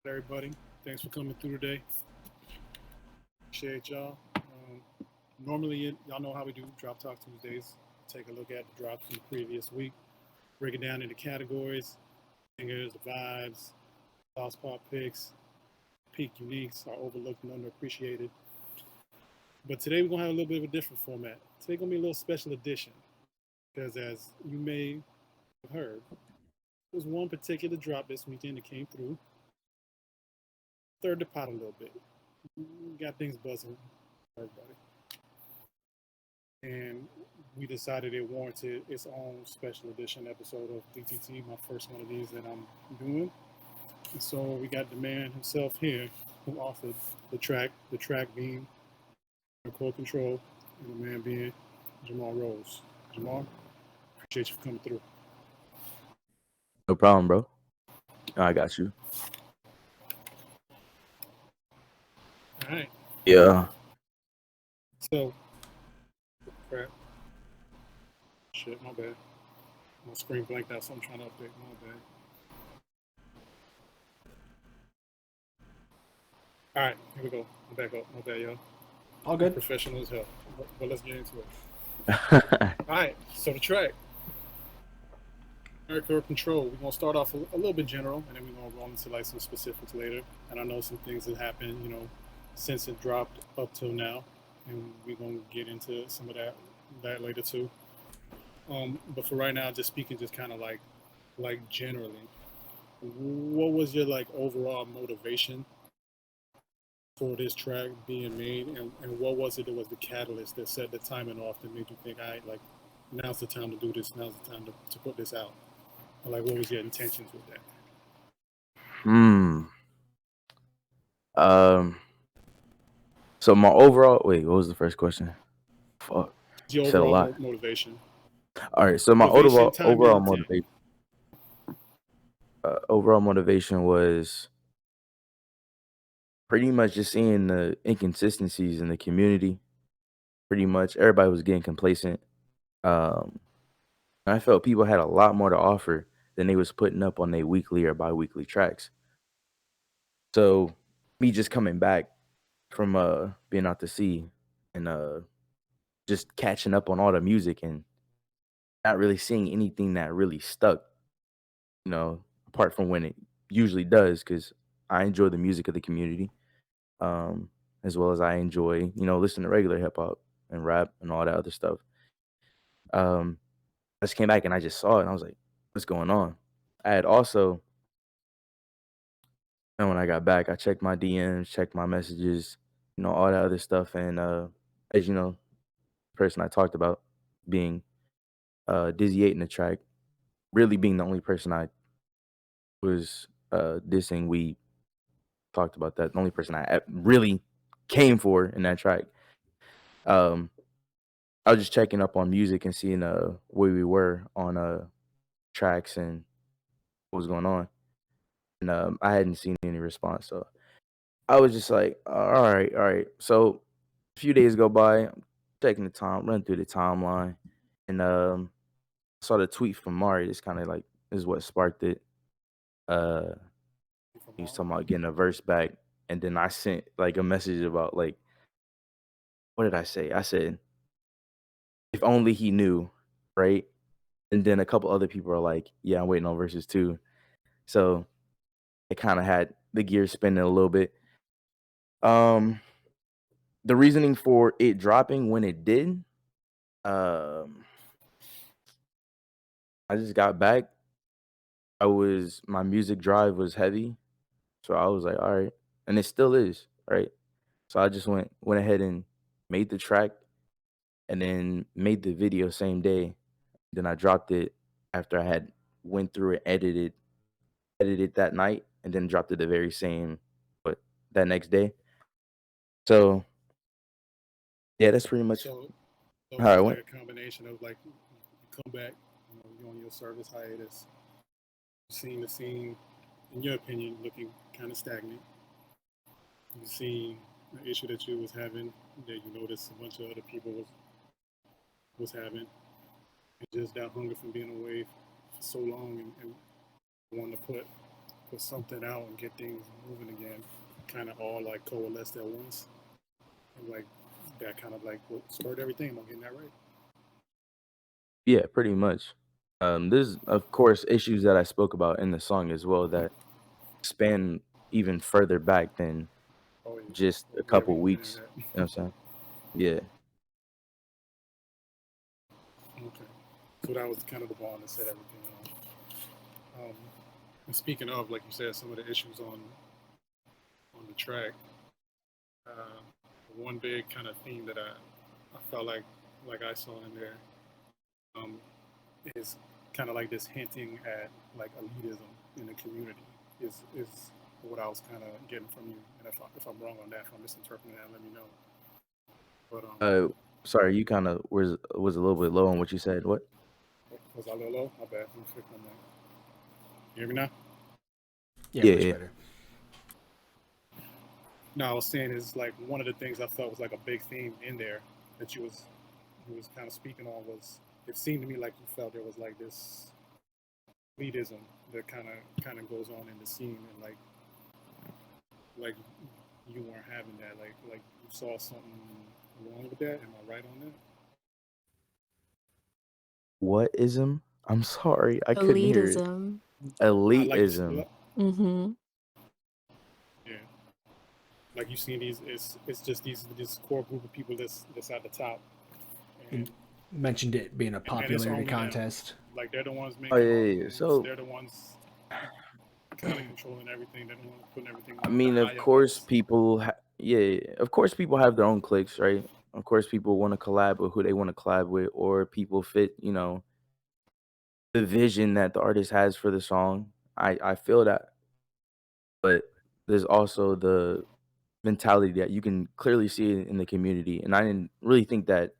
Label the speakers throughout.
Speaker 1: Everybody. Thanks for coming through today. Appreciate y'all. Normally, y'all know how we do Drop Talk Tuesdays. Take a look at the drops from the previous week, break it down into categories, singers, the vibes, lost pop picks, peak uniques, our overlooked and underappreciated. But today we're gonna have a little bit of a different format. Today gonna be a little special edition because, as you may have heard, there's one particular drop this weekend that came through, stirred the pot a little bit, got things buzzing for everybody. And we decided it warranted its own special edition episode of DTT, my first one of these that I'm doing. And so we got the man himself here who authored the track being NeoNerdCore Control, and the man being Jamar Rose. Jamar, appreciate you for coming through.
Speaker 2: No problem, bro. I got you.
Speaker 1: All right.
Speaker 2: Yeah.
Speaker 1: So, crap. Shit, my bad. My screen blanked out, so I'm trying to update. My bad. All right, here we go. I'm back up. My bad, y'all.
Speaker 3: All good.
Speaker 1: Professional as hell. But let's get into it. All right, so the track. NeoNerdCore Control. We're gonna start off a little bit general, and then we're gonna roll into like some specifics later. And I know some things that happened, since it dropped up till now, and we're gonna get into some of that later too. But for right now, just speaking, just kind of like generally, what was your like overall motivation for this track being made, and what was it that was the catalyst that set the timing off that made you think, all right, like now's the time to do this, now's the time to put this out? Or like, what was your intentions with that?
Speaker 2: So my overall what was the first question? Fuck.
Speaker 1: Your
Speaker 2: Said a
Speaker 1: overall
Speaker 2: lot.
Speaker 1: motivation.
Speaker 2: All right. So my
Speaker 1: Motivation, time,
Speaker 2: overall
Speaker 1: and intent.
Speaker 2: motivation. Overall motivation was pretty much just seeing the inconsistencies in the community. Pretty much everybody was getting complacent. I felt people had a lot more to offer than they was putting up on their weekly or bi-weekly tracks. So me just coming back from being out to sea and just catching up on all the music and not really seeing anything that really stuck, apart from when it usually does, because I enjoy the music of the community, as well as I enjoy, listening to regular hip hop and rap and all that other stuff. I just came back and I just saw it and I was like, what's going on? I had also, and when I got back, I checked my DMs, checked my messages, all that other stuff. And as you know, the person I talked about being Dizzy 8 in the track, really being the only person I was dissing, we talked about that. The only person I really came for in that track. I was just checking up on music and seeing where we were on tracks and what was going on. And I hadn't seen any response. So I was just like, all right. So a few days go by, I'm taking the time, running through the timeline, and saw the tweet from Mari. It's kind of like, this is what sparked it. He was talking about getting a verse back, and then I sent like a message about like, what did I say? I said, if only he knew, right? And then a couple other people are like, yeah, I'm waiting on verses too. So it kind of had the gears spinning a little bit. The reasoning for it dropping when it did, I just got back. My music drive was heavy, so I was like, all right, and it still is, right? So I just went ahead and made the track, and then made the video same day. Then I dropped it after I had went through it, edited that night, and then dropped it the very same, but that next day. So yeah, that's pretty much
Speaker 1: So it
Speaker 2: how I
Speaker 1: was
Speaker 2: went.
Speaker 1: like a combination of like you come back, you're on your service hiatus, seeing the scene, in your opinion, looking kind of stagnant. You see the issue that you was having, that you noticed a bunch of other people was having, and just that hunger from being away for so long and wanting to put put something out and get things moving again, kind of all like coalesced at once, and like that kind of like what spurred everything. Am I getting that right?
Speaker 2: Yeah, pretty much. There's of course issues that I spoke about in the song as well that span even further back than
Speaker 1: Oh yeah.
Speaker 2: just
Speaker 1: Well,
Speaker 2: a
Speaker 1: yeah, we
Speaker 2: couple
Speaker 1: gonna get into
Speaker 2: weeks.
Speaker 1: that.
Speaker 2: You know what I'm saying? Yeah.
Speaker 1: Okay. So that was kind of the ball that set everything off. And speaking of, like you said, some of the issues on the track, uh, one big kind of theme that I felt like I saw in there um, is kind of like this hinting at like elitism in the community is what I was kind of getting from you. And if I'm wrong on that, if I'm misinterpreting that, let me know. But
Speaker 2: Uh, Sorry, you kind of was a little bit low on what you said. What?
Speaker 1: was I a little low? My bad. Let me fix my mic. You hear me now?
Speaker 3: Yeah,
Speaker 2: Yeah,
Speaker 3: much
Speaker 2: yeah.
Speaker 3: better.
Speaker 1: No, I was saying is like one of the things I felt was like a big theme in there that you was kind of speaking on was it seemed to me like you felt there was like this elitism that kind of goes on in the scene and like you weren't having that like you saw something wrong with that. Am I right on that?
Speaker 2: What ism? I'm sorry, I couldn't hear it.
Speaker 4: Elitism.
Speaker 1: Like you
Speaker 2: Elitism.
Speaker 4: Mm-hmm.
Speaker 1: yeah, like you seen these it's just this core group of people that's at the top and
Speaker 3: You mentioned it being a
Speaker 1: and it's
Speaker 3: popularity
Speaker 1: only them.
Speaker 3: contest.
Speaker 1: Like they're the ones
Speaker 2: Oh
Speaker 1: making
Speaker 2: yeah,
Speaker 1: all the
Speaker 2: yeah, yeah.
Speaker 1: moves.
Speaker 2: So
Speaker 1: They're the ones kind of controlling everything. They're the ones putting everything
Speaker 2: I
Speaker 1: on the
Speaker 2: mean, of
Speaker 1: higher
Speaker 2: course,
Speaker 1: ups.
Speaker 2: people, yeah, yeah, of course, people have their own cliques, right? Of course, people want to collab with who they want to collab with, or people fit, the vision that the artist has for the song. I feel that, but there's also the mentality that you can clearly see it in the community, and I didn't really think that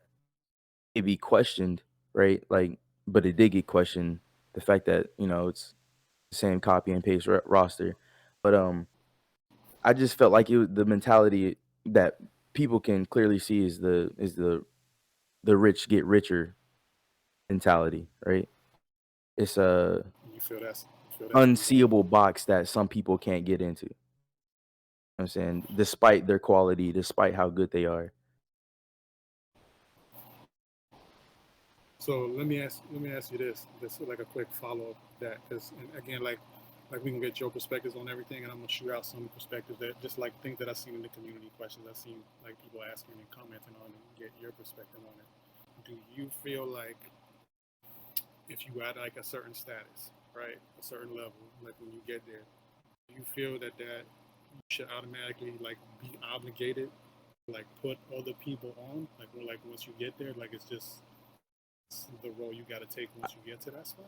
Speaker 2: it'd be questioned, right? Like, but it did get questioned. The fact that it's the same copy and paste roster, but I just felt like the mentality that people can clearly see is the rich get richer mentality, right? It's a
Speaker 1: You feel that's what you're saying.
Speaker 2: unseeable box that some people can't get into. You know what I'm saying, despite their quality, despite how good they are.
Speaker 1: So let me ask you this, just like a quick follow up that, because again like we can get your perspectives on everything, and I'm gonna shoot out some perspectives that just like things that I've seen in the community questions I've seen like people asking and commenting on, and get your perspective on it. Do you feel like if you at like a certain status, right, a certain level, like when you get there, do you feel that you should automatically like be obligated to like put other people on, like once you get there, like it's just the role you got to take once you get to that spot?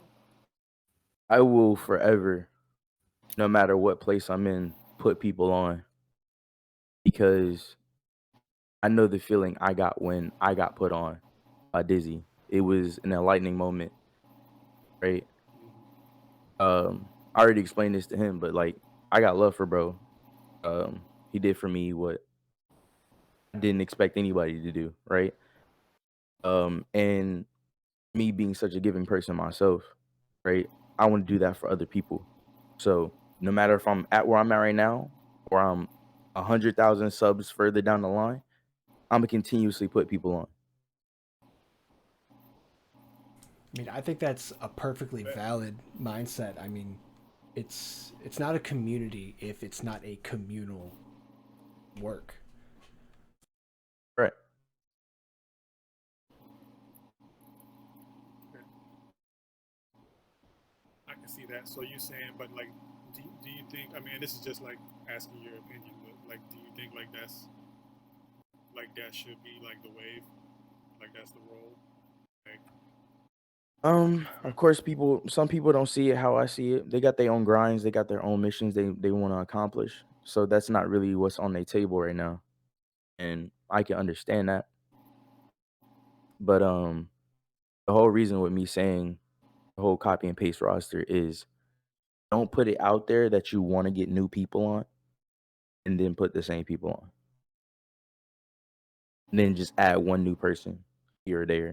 Speaker 2: I will forever, no matter what place I'm in, put people on because I know the feeling I got when I got put on by Dizzy. It was an enlightening moment, right? I already explained this to him, but like I got love for bro. He did for me what I didn't expect anybody to do, right? And me being such a giving person myself, right? I want to do that for other people. So no matter if I'm at where I'm at right now or I'm 100,000 subs further down the line, I'm gonna continuously put people on.
Speaker 3: I mean, I think that's a perfectly valid mindset. I mean, it's not a community if it's not a communal work.
Speaker 2: Right.
Speaker 1: I can see that. So you saying, but like, do you think? I mean, this is just like asking your opinion, but like, do you think like that should be like the wave, like that's the role? Like,
Speaker 2: Of course, some people don't see it how I see it. They got their own grinds, they got their own missions they want to accomplish. So that's not really what's on their table right now. And I can understand that. But the whole reason with me saying the whole copy and paste roster is don't put it out there that you want to get new people on and then put the same people on. And then just add one new person here or there. You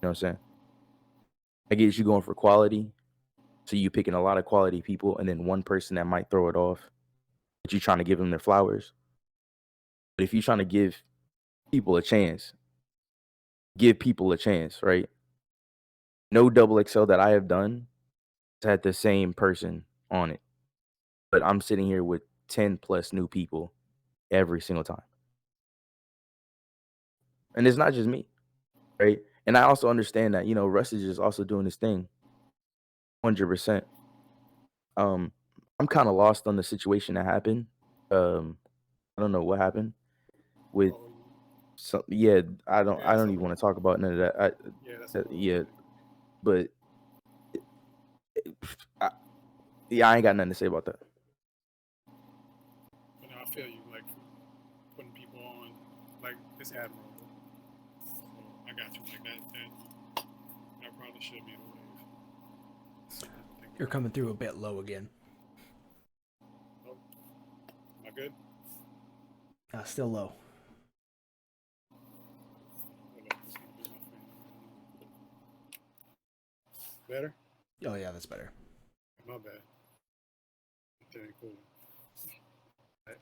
Speaker 2: know what I'm saying? I get you going for quality, So you picking a lot of quality people, and then one person that might throw it off, but you trying to give them their flowers. But if you're trying to give people a chance, give people a chance, right? No double XL that I have done has had the same person on it, but I'm sitting here with 10 plus new people every single time, and it's not just me, right? And I also understand that Rustage is also doing his thing, 100%. Um, I'm kind of lost on the situation that happened. Um, I don't know what happened with
Speaker 1: Oh,
Speaker 2: some. Yeah, I don't.
Speaker 1: yeah,
Speaker 2: I
Speaker 1: that's
Speaker 2: don't even
Speaker 1: okay.
Speaker 2: want to talk about none of that.
Speaker 1: Yeah, that's cool.
Speaker 2: Yeah, but I, yeah, I ain't got nothing to say about that.
Speaker 1: But now I feel you, like putting people on, like it's admirable. So I got you, like that probably should be the wave. Something to think
Speaker 3: You're
Speaker 1: about.
Speaker 3: coming through a bit low again.
Speaker 1: Oh, am I good?
Speaker 3: Still low.
Speaker 1: Hold up, just gonna do my fan. Better?
Speaker 3: Oh yeah, that's better.
Speaker 1: My bad. Okay, cool. Right.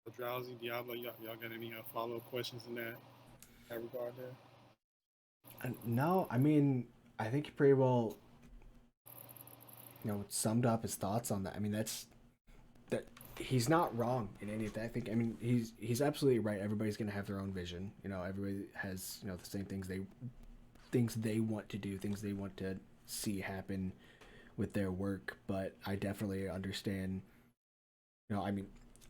Speaker 1: The Drowsy, Diabla, y'all got any follow-up questions in that regard there?
Speaker 3: No, I mean, I think he pretty well, summed up his thoughts on that. I mean, that he's not wrong in any of that. I think, I mean, he's absolutely right. Everybody's gonna have their own vision. Everybody has the same things they want to do, things they want to see happen with their work. But I definitely understand. I mean,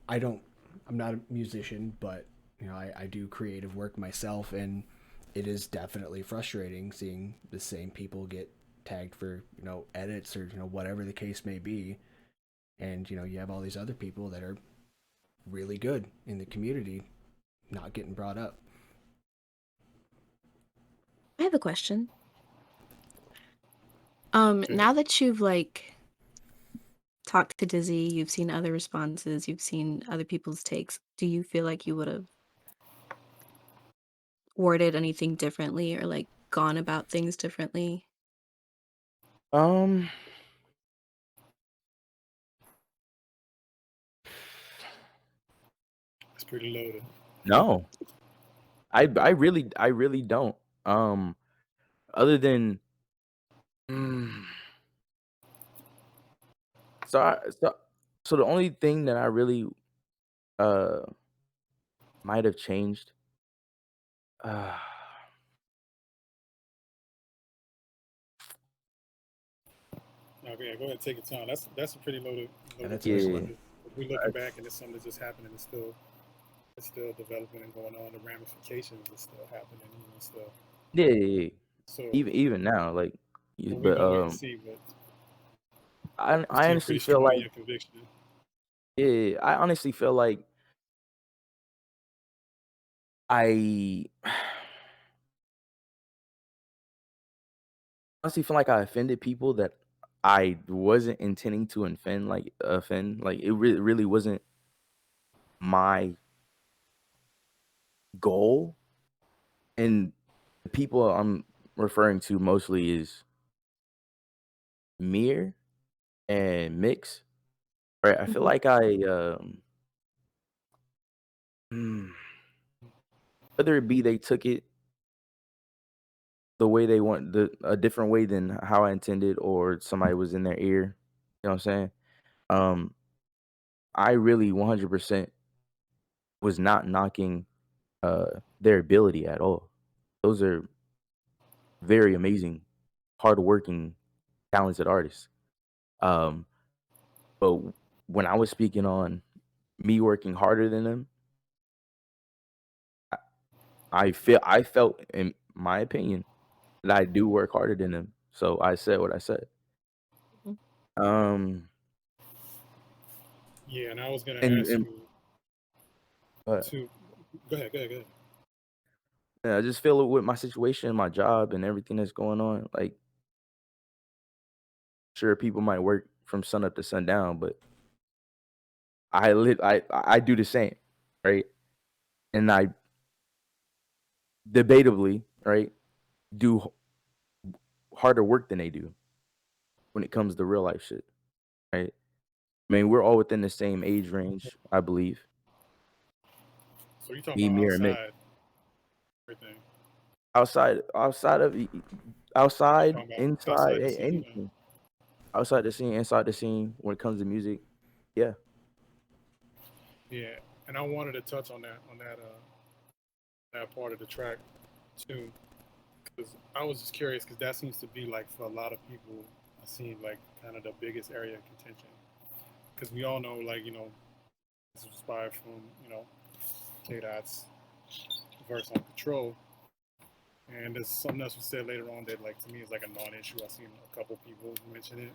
Speaker 3: I'm not a musician, but I do creative work myself, and it is definitely frustrating seeing the same people get tagged for edits or whatever the case may be, and you have all these other people that are really good in the community not getting brought up.
Speaker 4: I have a question.
Speaker 1: Okay.
Speaker 4: Now that you've talked to Dizzy, you've seen other responses, you've seen other people's takes, do you feel like you would have worded anything differently or gone about things differently?
Speaker 2: Um,
Speaker 1: It's pretty loaded.
Speaker 2: no, I really don't. Other than mm, so I, so the only thing that I really uh might have changed. Uh,
Speaker 1: Okay, go ahead and take your time. That's a pretty loaded
Speaker 3: That's a big
Speaker 1: question.
Speaker 2: yeah,
Speaker 3: one.
Speaker 1: If we looking back and it's something that just happened and it's still developing and going on, the ramifications are still happening, stuff.
Speaker 2: yeah.
Speaker 1: So,
Speaker 2: Even now,
Speaker 1: but we
Speaker 2: but
Speaker 1: gonna wait and see. But you
Speaker 2: I
Speaker 1: seem
Speaker 2: honestly
Speaker 1: pretty
Speaker 2: feel
Speaker 1: strong in
Speaker 2: like
Speaker 1: your conviction.
Speaker 2: yeah, I honestly feel like I honestly feel like I offended people that I wasn't intending to offend. Like it really wasn't my goal. And the people I'm referring to mostly is Mir and Mix. Right. I feel
Speaker 4: Mhm.
Speaker 2: like hmm, whether it be they took it the way they want, a different way than how I intended, or somebody was in their ear. You know what I'm saying? Um, I really 100% was not knocking their ability at all. Those are very amazing, hardworking, talented artists. Um, but when I was speaking on me working harder than them, I, I felt, in my opinion, that I do work harder than them. So I said what I said.
Speaker 4: Mhm.
Speaker 2: Um,
Speaker 1: Yeah, and I was gonna ask
Speaker 2: and
Speaker 1: you
Speaker 2: uh,
Speaker 1: to go ahead, go ahead, go ahead.
Speaker 2: I just feel it with my situation, my job, and everything that's going on. Like, sure, people might work from sun up to sundown, but I do the same, right? And I debatably, right, do harder work than they do. when it comes to real life shit, right? I mean, we're all within the same age range, I believe.
Speaker 1: So you talking
Speaker 2: Me,
Speaker 1: about
Speaker 2: Mir, and Mick.
Speaker 1: outside everything?
Speaker 2: Outside,
Speaker 1: You
Speaker 2: outside,
Speaker 1: talking about
Speaker 2: inside,
Speaker 1: outside the scene?
Speaker 2: anything. Outside the scene, inside the scene. When it comes to music, yeah.
Speaker 1: Yeah, and I wanted to touch on that part of the track too, because I was just curious because that seems to be like for a lot of people, it seems like kind of the biggest area of contention. Because we all know, like it's inspired from K Dot's verse on Control, and there's something else we said later on that like to me is like a non-issue. I've seen a couple people mention it.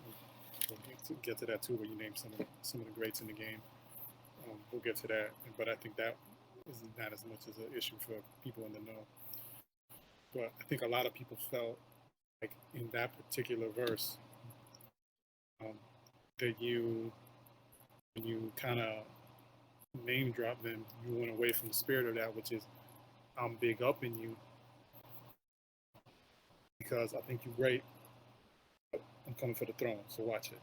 Speaker 1: We'll get to that too, where you name some of the greats in the game. We'll get to that, but I think that is not as much as an issue for people in the know. But I think a lot of people felt like in that particular verse that when you kind of name drop them, you went away from the spirit of that, which is I'm big up in you because I think you're great. I'm coming for the throne, so watch it.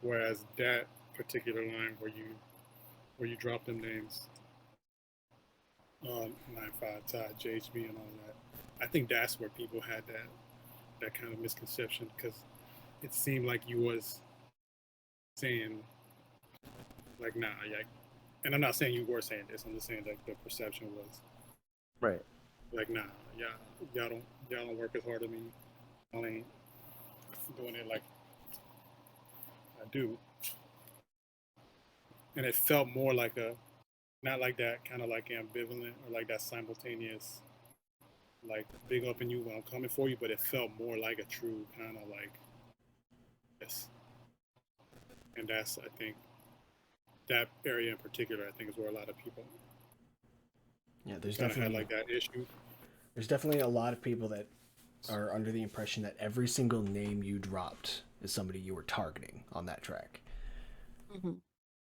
Speaker 1: Whereas that particular line where you drop them names, 9-5, Todd, JHB, and all that, I think that's where people had that kind of misconception because it seemed like you was saying like nah, yeah. And I'm not saying you were saying this. I'm just saying that the perception was
Speaker 2: Right.
Speaker 1: like nah, y'all don't work as hard as me. I ain't doing it like I do. And it felt more like not like that kind of like ambivalent or like that simultaneous like big up in you when I'm coming for you, but it felt more like a true kind of like this. And that's I think that area in particular I think is where a lot of people
Speaker 3: there's
Speaker 1: kind of had
Speaker 3: definitely
Speaker 1: like that issue.
Speaker 3: there's definitely a lot of people that are under the impression that every single name you dropped is somebody you were targeting on that track.
Speaker 4: Mm-hmm.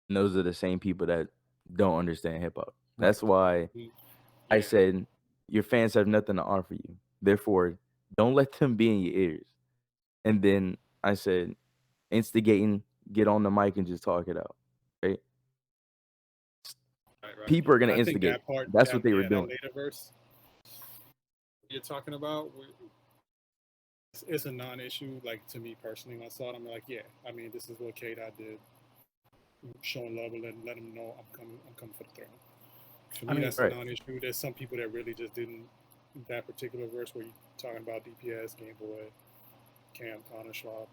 Speaker 2: And those are the same people that don't understand hip hop. That's why I
Speaker 1: Yeah.
Speaker 2: said your fans have nothing to offer you. Therefore, don't let them be in your ears. And then I said, instigating, get on the mic and just talk it out. Right?
Speaker 1: Right.
Speaker 2: People are
Speaker 1: And
Speaker 2: gonna
Speaker 1: I think
Speaker 2: instigate.
Speaker 1: that part,
Speaker 2: That's what they were
Speaker 1: that
Speaker 2: doing.
Speaker 1: later verse you're talking about, it's a non-issue. Like to me personally, when I saw it, I'm like, yeah. I mean, this is what K Dot did, showing love and let them know I'm coming for the throne. For me, that's a
Speaker 2: right.
Speaker 1: non-issue. There's some people that really just didn't. That particular verse where you're talking about DPS, Game Boy, Cam, Connor, Schwab.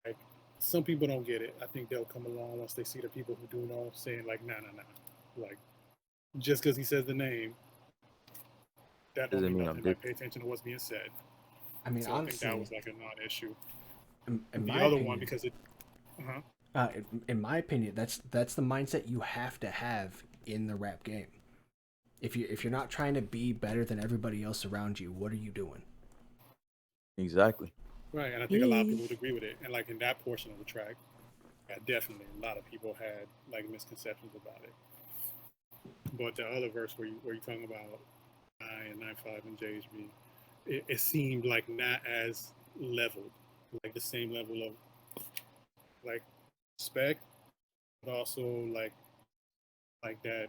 Speaker 1: Like, some people don't get it. I think they'll come along once they see the people who do know saying like, nah. Like, just because he says the name, that don't
Speaker 2: Doesn't
Speaker 1: mean
Speaker 2: mean
Speaker 1: nothing.
Speaker 2: I'm
Speaker 1: Like, pay attention to what's being said.
Speaker 3: I mean,
Speaker 1: So
Speaker 3: honestly,
Speaker 1: I think that was like a non-issue.
Speaker 3: in
Speaker 1: The
Speaker 3: my
Speaker 1: other
Speaker 3: opinion,
Speaker 1: one because it.
Speaker 3: in my opinion, that's the mindset you have to have in the rap game. If you're not trying to be better than everybody else around you, what are you doing?
Speaker 2: Exactly.
Speaker 1: Right, and I think a lot of people would agree with it. And like in that portion of the track, yeah, definitely a lot of people had like misconceptions about it. But the other verse where you're talking about I and 9-5 and JHB, it seemed like not as leveled, like the same level of like respect, but also like that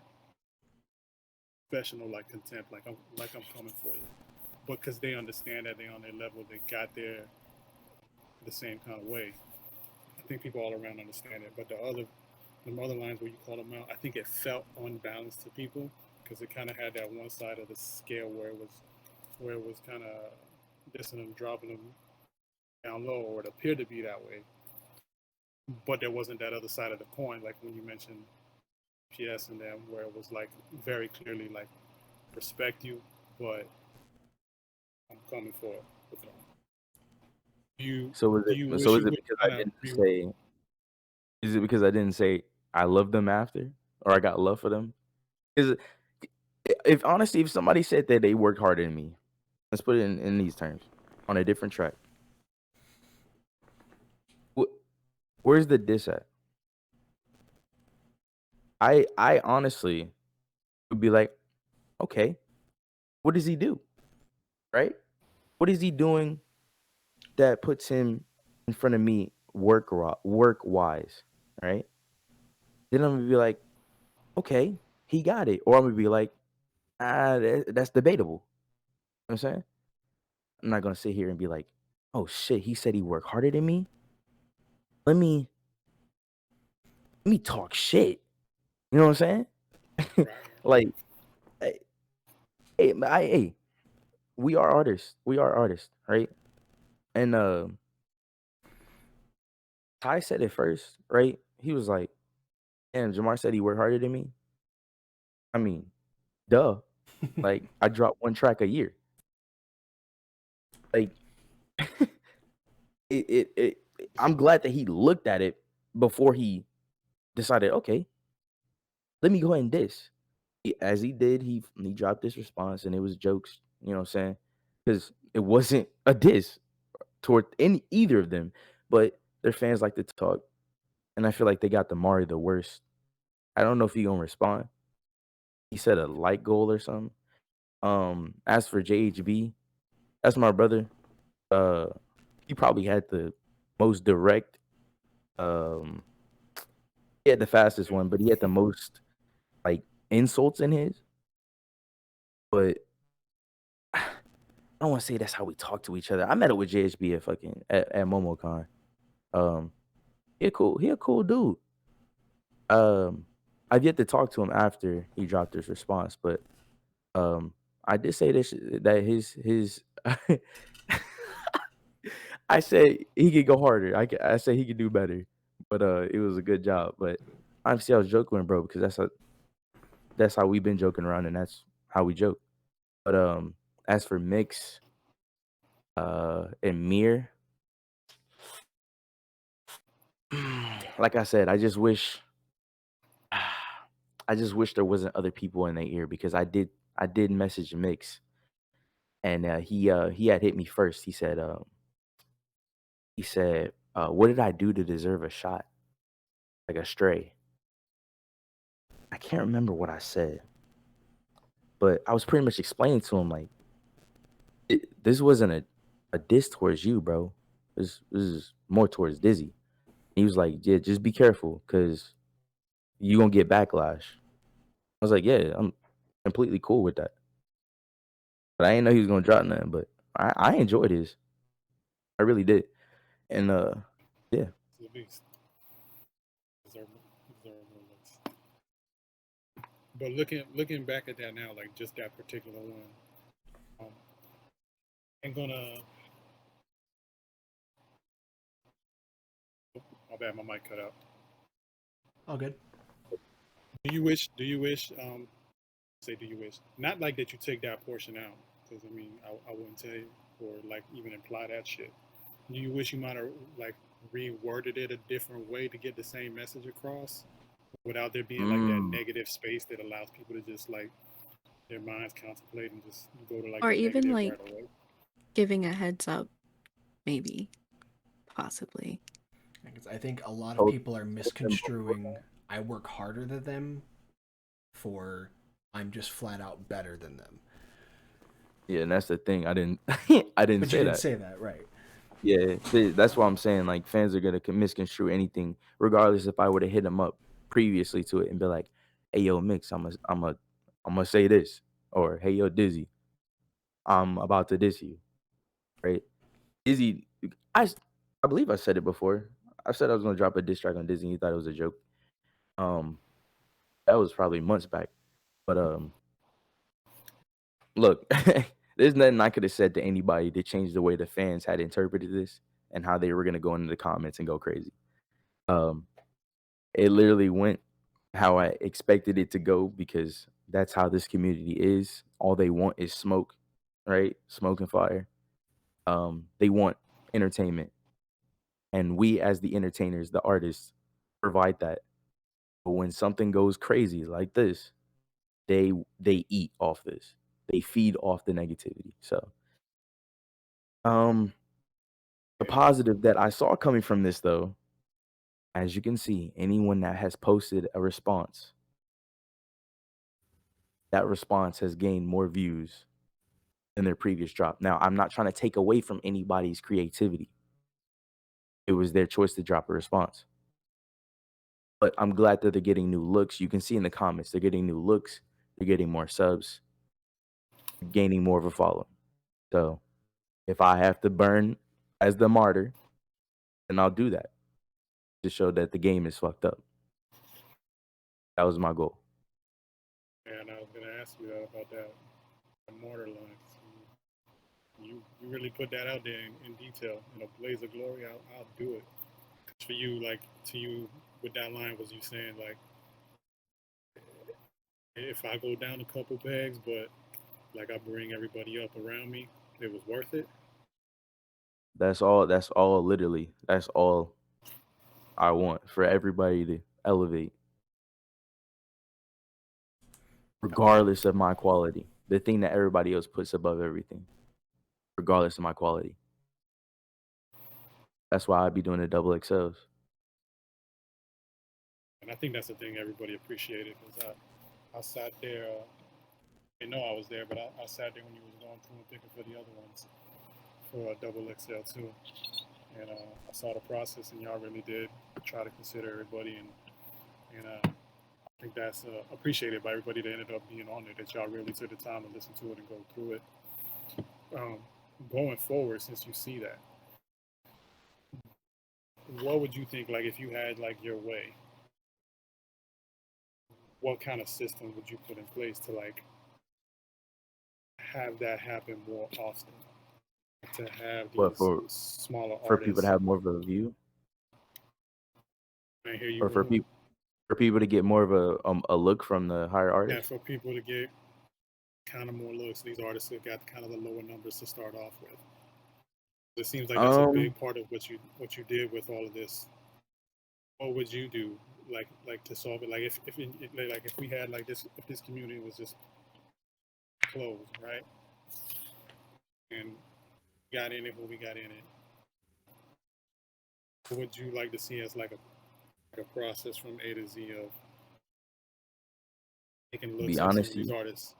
Speaker 1: professional like contempt, like I'm coming for you. But because they understand that they're on their level, they got there the same kind of way. I think people all around understand it. But the other lines where you call them out, I think it felt unbalanced to people because it kind of had that one side of the scale where it was kind of dissing them, dropping them down low, or it appeared to be that way. But there wasn't that other side of the coin, like when you mentioned PS and them, where it was like very clearly like respect you, but I'm coming for the throne.
Speaker 2: So is it because I
Speaker 1: kind
Speaker 2: didn't
Speaker 1: of
Speaker 2: say? Is it because I didn't say I love them after, or I got love for them? Is it, if honestly, if somebody said that they worked harder than me, let's put it in these terms, on a different track, where's the diss at? I honestly would be like, okay, what does he do? Right? What is he doing that puts him in front of me work wise, right? Then I'm gonna be like, okay, he got it, or I'm gonna be like, that's debatable. You know what I'm saying? I'm not gonna sit here and be like, oh shit, he said he worked harder than me. Let me talk shit. You know what I'm saying?
Speaker 1: Right.
Speaker 2: Like, hey, hey, we are artists. We are artists, right? And Ty said it first, right? He was like, "Damn, Jamar said he worked harder than me." I mean, duh. Like, I drop one track a year. Like, it. I'm glad that he looked at it before he decided. Okay, let me go ahead and diss. As he did, he dropped this response, and it was jokes. You know what I'm saying? Because it wasn't a diss toward either of them, but their fans like to talk, and I feel like they got the Mari the worst. I don't know if he gonna respond. He said a light goal or something. As for JHB, that's my brother. Uh, he probably had the most direct. Um, he had the fastest one, but he had the most like insults in his. But I don't want to say that's how we talk to each other. I met up with JHB at at MomoCon. Um, he a cool dude. Um, I've yet to talk to him after he dropped his response, but I did say this that his I said he could go harder. I said he could do better, but it was a good job. But obviously, I was joking with bro because that's how we've been joking around, and that's how we joke. But as for Mix and Mir, like I said, I just wish there wasn't other people in their ear because I did message Mix, and he had hit me first. He said, "What did I do to deserve a shot like a stray?" I can't remember what I said, but I was pretty much explaining to him like this wasn't a diss towards you, bro. This is more towards Dizzy. He was like, "Yeah, just be careful, cause you gonna get backlash." I was like, "Yeah, I'm completely cool with that." But I didn't know he was gonna drop nothing. But I enjoyed his. I really did. And yeah,
Speaker 1: He's a beast. Deserve more looks. But looking back at that now, like just that particular one, um, I'm gonna. My bad, my mic cut out.
Speaker 3: All good.
Speaker 1: Do you wish? Do you wish? Say, do you wish? Not like that you take that portion out, because I mean, I wouldn't tell you or like even imply that shit. Do you wish you might have like reworded it a different way to get the same message across, without there being like that
Speaker 2: mm,
Speaker 1: negative space that allows people to just like their minds contemplate and just go to like
Speaker 4: Or
Speaker 1: the
Speaker 4: even
Speaker 1: negative
Speaker 4: like
Speaker 1: right away?
Speaker 4: giving a heads up, maybe, possibly.
Speaker 3: Because I think a lot of
Speaker 2: told
Speaker 3: people are
Speaker 2: them before.
Speaker 3: misconstruing I work harder than them for I'm just flat out better than them.
Speaker 2: Yeah, and that's the thing. I didn't I didn't
Speaker 3: But you
Speaker 2: say
Speaker 3: didn't
Speaker 2: that.
Speaker 3: say that, right?
Speaker 2: Yeah, that's why I'm saying like fans are gonna misconstrue anything, regardless if I would have hit them up previously to it and be like, "Hey, yo, Mix, I'm gonna say this," or "Hey, yo, Dizzy, I'm about to diss you," right? Dizzy, I s- I believe I said it before. I said I was gonna drop a diss track on Disney. You thought it was a joke. Um, that was probably months back. But look, there's nothing I could have said to anybody to change the way the fans had interpreted this and how they were gonna go into the comments and go crazy. Um, it literally went how I expected it to go because that's how this community is. All they want is smoke, right? Smoke and fire. They want entertainment, and we as the entertainers, the artists, provide that. But when something goes crazy like this, they eat off this. They feed off the negativity. So, um, the
Speaker 1: Yeah,
Speaker 2: positive that I saw coming from this, though, as you can see, anyone that has posted a response, that response has gained more views than their previous drop. Now, I'm not trying to take away from anybody's creativity it was their choice to drop a response. But I'm glad that they're getting new looks. You can see in the comments, they're getting new looks, they're getting more subs, gaining more of a following. So if I have to burn as the martyr, then I'll do that to show that the game is fucked up. That was my goal.
Speaker 1: And I was gonna ask you about that mortar line. You really put that out there in detail. In a blaze of glory, I'll do it. For you, like to you, with that line, was you saying like, if I go down a couple pegs, but like I bring everybody up around me, it was worth it?
Speaker 2: That's all. That's all. Literally, that's all I want for everybody to elevate, regardless of my quality. The thing that everybody else puts above everything, regardless of my quality. That's why I be doing the double XLs.
Speaker 1: And I think that's the thing everybody appreciated, because I sat there. They know I was there, but I sat there when you was going through and picking for the other ones for a double XL too. And I saw the process, and y'all really did try to consider everybody, and I think that's appreciated by everybody that ended up being on it. That y'all really took the time to listen to it and go through it. Going forward, since you see that, what would you think? Like, if you had like your way, what kind of system would you put in place to like have that happen more often? To have these smaller
Speaker 2: for people to
Speaker 1: artists.
Speaker 2: have more of a view,
Speaker 1: I hear you.
Speaker 2: or for people to get more of a look from the higher
Speaker 1: Yeah,
Speaker 2: artists.
Speaker 1: for people to get kind of more looks. These artists have got kind of the lower numbers to start off with. It seems like that's a big part of what you did with all of this. What would you do, like to solve it? Like if we had like this, if this community was just closed, right? And got in it when we got in it. What would you like to see as like a process from A to Z of taking looks at some of these artists?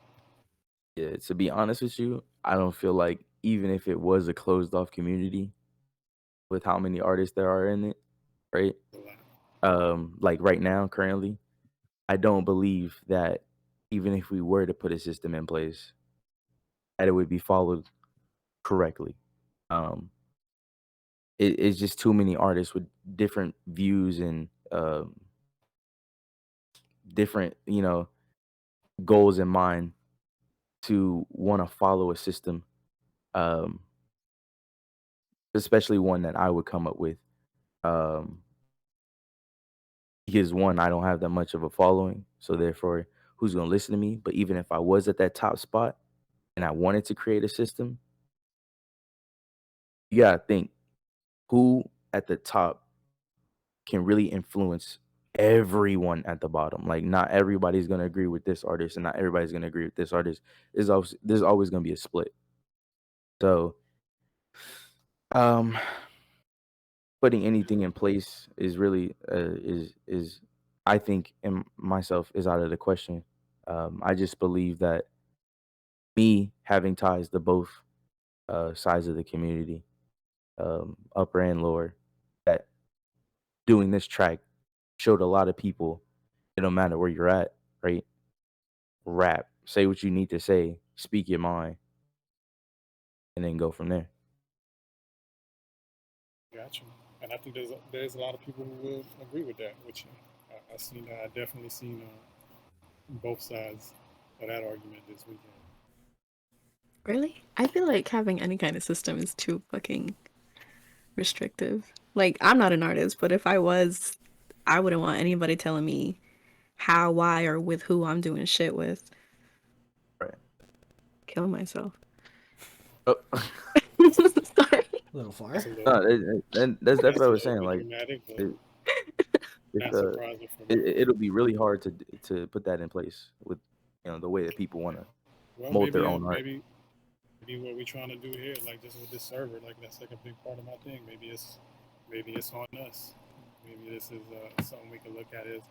Speaker 2: Yeah, to be honest with you, I don't feel like even if it was a closed off community with how many artists there are in it, right? Like right now, currently, I don't believe that even if we were to put a system in place, that it would be followed correctly. It's just too many artists with different views and different, goals in mind to want to follow a system, especially one that I would come up with. Because one, I don't have that much of a following, so therefore, who's gonna listen to me? But even if I was at that top spot and I wanted to create a system, you gotta think who at the top can really influence everyone at the bottom. Like, not everybody's gonna agree with this artist, and not everybody's gonna agree with this artist. There's always gonna be a split. So, putting anything in place is really is I think in myself is out of the question. I just believe that me having ties to both sides of the community, upper and lower, that doing this track showed a lot of people, it don't matter where you're at, right? Rap, say what you need to say, speak your mind, and then go from there.
Speaker 1: Gotcha. And I think there's a lot of people who will agree with that. Which I definitely seen both sides of that argument this weekend.
Speaker 4: Really? I feel like having any kind of system is too fucking restrictive. Like, I'm not an artist, but if I was, I wouldn't want anybody telling me how, why, or with who I'm doing shit with.
Speaker 2: Right.
Speaker 4: Killing myself.
Speaker 2: Oh.
Speaker 4: Sorry.
Speaker 3: A little far.
Speaker 2: That's what I was saying. Like, it'll be really hard to put that in place with the way that people want to mold their own art.
Speaker 1: Maybe what we're trying to do here, like just with this server, like that's like a big part of my thing. Maybe it's on us. Maybe this is something we can look at as.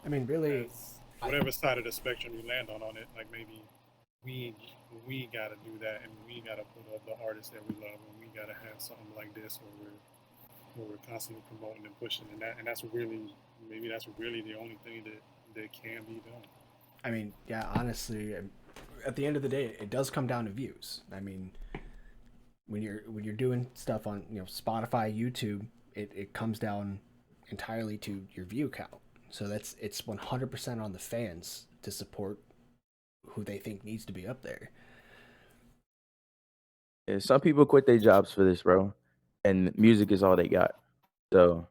Speaker 3: I mean, really,
Speaker 1: whatever side of the spectrum you land on it, like maybe we got to do that, and we got to put up the artists that we love, and we got to have something like this where we're where we're constantly promoting and pushing, and that's really maybe that's really the only thing that can be done.
Speaker 3: I mean, yeah, honestly, at the end of the day, it does come down to views. I mean, when you're doing stuff on Spotify, YouTube, it comes down entirely to your view count. So it's 100% on the fans to support who they think needs to be up there.
Speaker 2: Yeah, some people quit their jobs for this, bro, and music is all they got. So,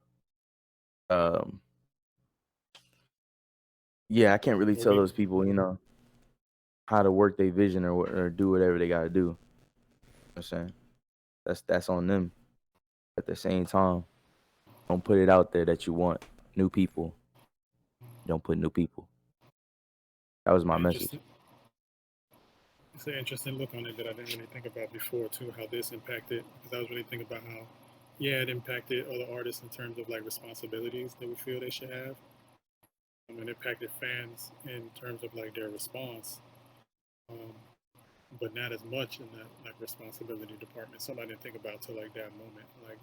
Speaker 2: um, yeah, I can't really
Speaker 1: Well,
Speaker 2: tell those people, how to work their vision or do whatever they gotta do. You know what I'm saying? That's on them. At the same time, don't put it out there that you want new people. Don't put new people. That was my message.
Speaker 1: It's an interesting look on it that I didn't really think about before too. How this impacted, because I was really thinking about how, yeah, it impacted other artists in terms of like responsibilities that we feel they should have, and impacted fans in terms of like their response, um, but not as much in that like responsibility department. Something I didn't think about till like that moment, like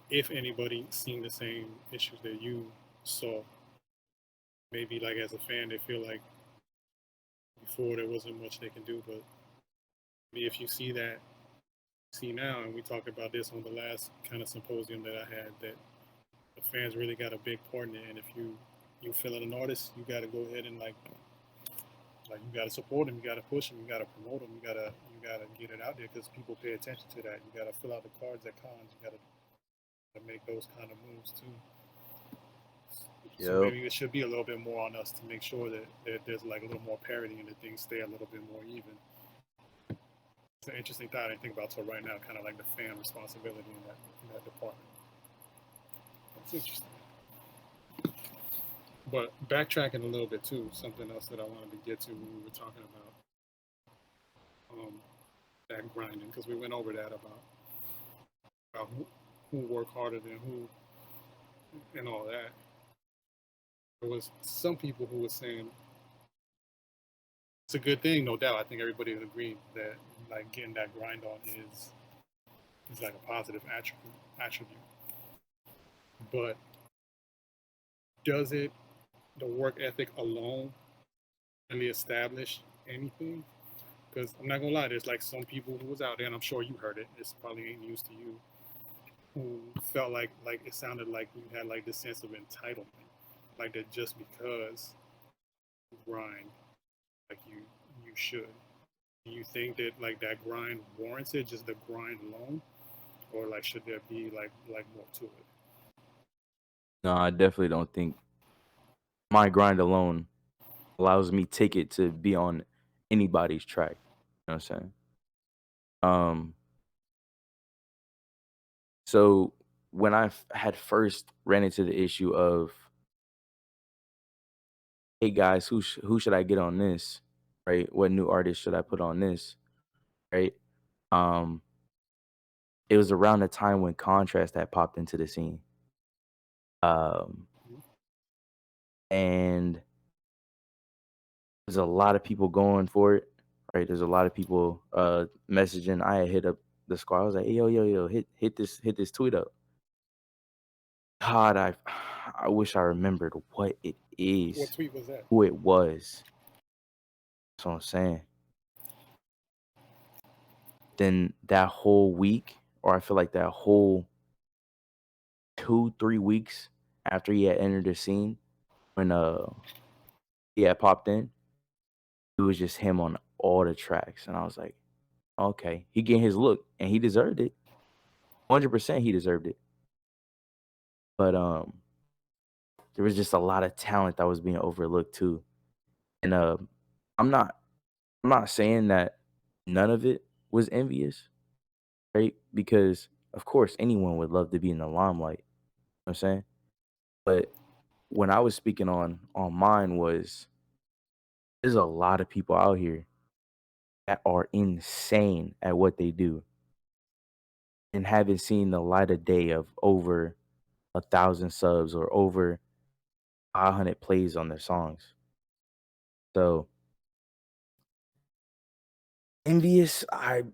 Speaker 1: if anybody seen the same issues that you saw, maybe like as a fan they feel like before there wasn't much they can do, but if you see that, see now, and we talked about this on the last kind of symposium that I had, that the fans really got a big part in it, and if you feeling an artist, you got to go ahead and like you got to support them, you got to push them, you got to promote them, you gotta get it out there because people pay attention to that. You got to fill out the cards at cons, you got to make those kind of moves too. So
Speaker 2: Yep.
Speaker 1: maybe it should be a little bit more on us to make sure that there's like a little more parity and that things stay a little bit more even. It's an interesting thought I didn't think about till right now, kind of like the fan responsibility in that department. That's interesting. But backtracking a little bit too, something else that I wanted to get to when we were talking about that grinding, because we went over that about who worked harder than who and all that. There was some people who were saying it's a good thing, no doubt. I think everybody would agree that like getting that grind on is like a positive attribute. But does it, the work ethic alone, really establish anything? Because I'm not gonna lie, there's like some people who was out there, and I'm sure you heard it. This probably ain't news to you, who felt like it sounded like you had like this sense of entitlement, like that just because you grind, like you should. Do you think that like that grind warrants it, just the grind alone, or like should there be like more to it?
Speaker 2: No, I definitely don't think my grind alone allows me ticket to be on anybody's track. You know what I'm saying? Um, so when I had first ran into the issue of, hey guys, who should I get on this? Right? What new artist should I put on this? Right? Um, it was around the time when Contrast had popped into the scene. And there's a lot of people going for it, right? There's a lot of people messaging. I had hit up the squad. I was like, hey, yo, hit this tweet up. God, I wish I remembered what it is.
Speaker 1: What tweet was that?
Speaker 2: Who it was. That's what I'm saying. Then that whole week, or I feel like that whole 2-3 weeks after he had entered the scene, when he had popped in, it was just him on all the tracks. And I was like, okay, he getting his look and he deserved it. 100% he deserved it. But there was just a lot of talent that was being overlooked too. And I'm not saying that none of it was envious, right? Because of course anyone would love to be in the limelight. You know what I'm saying? But when I was speaking on mine was, there's a lot of people out here that are insane at what they do and haven't seen the light of day of over 1,000 subs or over 500 plays on their songs. So envious, I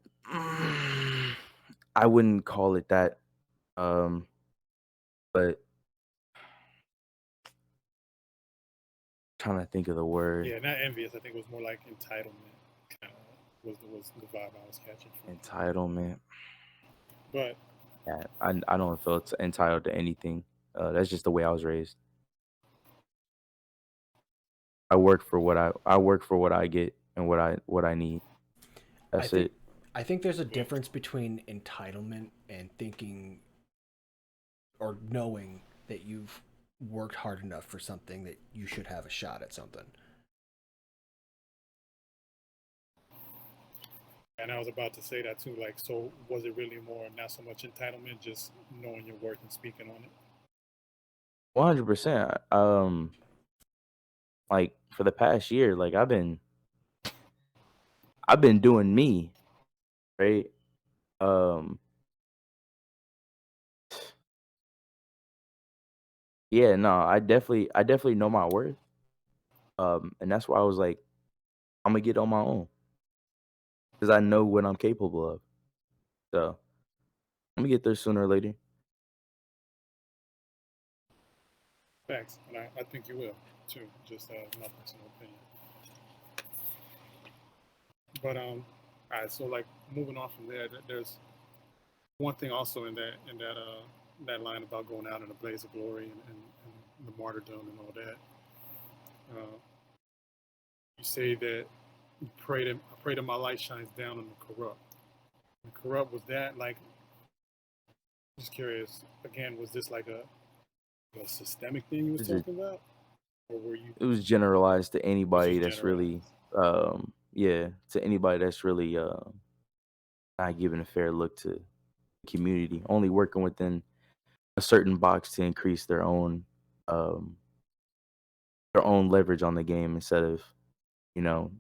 Speaker 2: wouldn't call it that. But trying to think of the word.
Speaker 1: Yeah, not envious. I think it was more like entitlement. Kind of was the vibe I was catching from.
Speaker 2: Entitlement.
Speaker 1: But
Speaker 2: Yeah, I don't feel entitled to anything. That's just the way I was raised. I work for what I get and what I need. That's it.
Speaker 3: I think there's a difference between entitlement and thinking or knowing that you've worked hard enough for something that you should have a shot at something.
Speaker 1: And I was about to say that too. Like, so was it really more not so much entitlement, just knowing your worth and speaking on it?
Speaker 2: 100%. Like for the past year, like I've been doing me, right? Yeah, no, I definitely know my worth. And that's why I was like, I'm gonna get on my own because I know what I'm capable of. So I'm gonna get there sooner or later.
Speaker 1: Facts, and I think you will too. Just my personal opinion. But all right. So like moving on from there, there's one thing also in that line about going out in a blaze of glory and the martyrdom and all that. You say that you pray that my light shines down on the corrupt. And corrupt, was that like? Just curious. Again, was this like a systemic thing you was talking about, or were you?
Speaker 2: It was generalized to anybody that's really, to anybody that's really not giving a fair look to the community, only working within a certain box to increase their own leverage on the game instead of,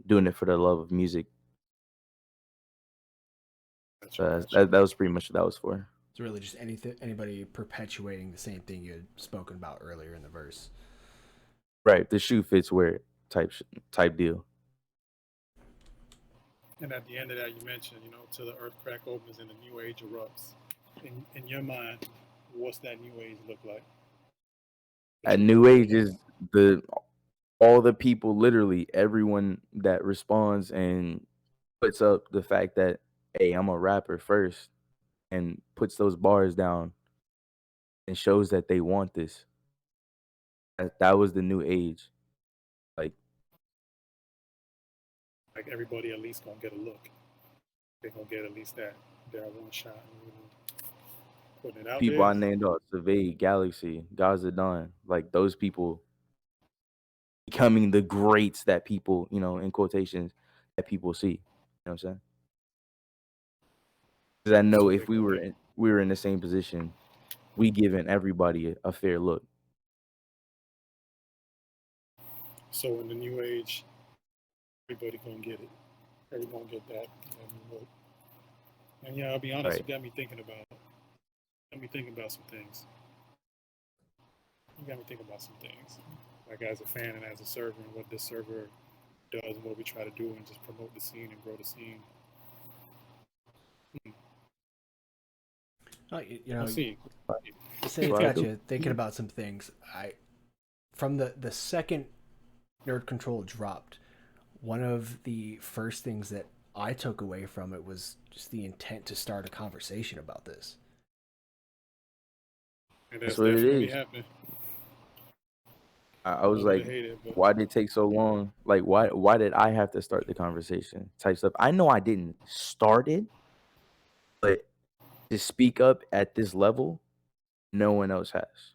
Speaker 2: doing it for the love of music. That was pretty much what that was for.
Speaker 3: It's really just anybody perpetuating the same thing you had spoken about earlier in the verse.
Speaker 2: Right, the shoe fits where it type deal.
Speaker 1: And at the end of that, you mentioned, till the earth crack opens and the new age erupts. In your mind, what's that new age look like?
Speaker 2: At new age is all the people, literally everyone that responds and puts up the fact that, hey, I'm a rapper first, and puts those bars down and shows that they want this. That was the new age.
Speaker 1: Like everybody at least gonna get a look. They're gonna get at least that one shot. Putting it out
Speaker 2: people
Speaker 1: there.
Speaker 2: I named off: Survey, Galaxy, Gaza Dawn. Like those people becoming the greats that people, in quotations, that people see. You know what I'm saying? Because I know if we were in the same position, we giving everybody a fair look.
Speaker 1: So in the new age, everybody gonna get it. Everyone get that new look. And yeah, I'll be honest, You got me thinking about some things. You got me thinking about some things. Like as a fan and as a server, and what this server does and what we try to do and just promote the scene and grow the scene.
Speaker 3: Say it's got you thinking about some things. From the second Nerd Control dropped, one of the first things that I took away from it was just the intent to start a conversation about this.
Speaker 1: And that's what it is. Happening.
Speaker 2: I was like, why did it take so long? Like, why did I have to start the conversation? Type stuff. I know I didn't start it, but to speak up at this level, no one else has.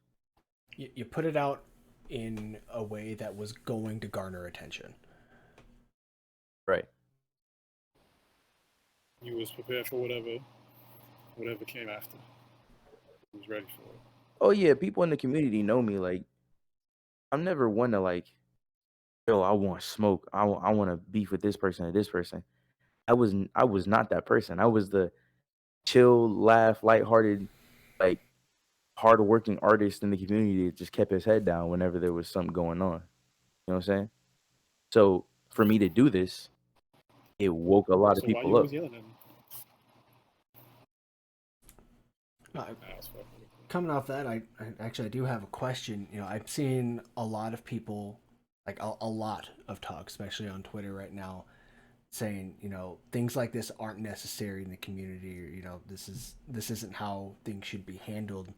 Speaker 3: You put it out in a way that was going to garner attention.
Speaker 2: Right.
Speaker 1: You was prepared for whatever came after. You was ready for it.
Speaker 2: Oh yeah, people in the community know me. Like, I'm never one to like, yo, I want smoke. I want to beef with this person or this person. I was not that person. I was the chill, laugh, lighthearted, like hardworking artist in the community that just kept his head down whenever there was something going on. You know what I'm saying? So for me to do this, it woke a lot of people up.
Speaker 1: Was yelling at me?
Speaker 3: coming off that, I do have a question. You know, I've seen a lot of people, like a lot of talk, especially on Twitter right now, saying, you know, things like this aren't necessary in the community, or, you know, this isn't how things should be handled.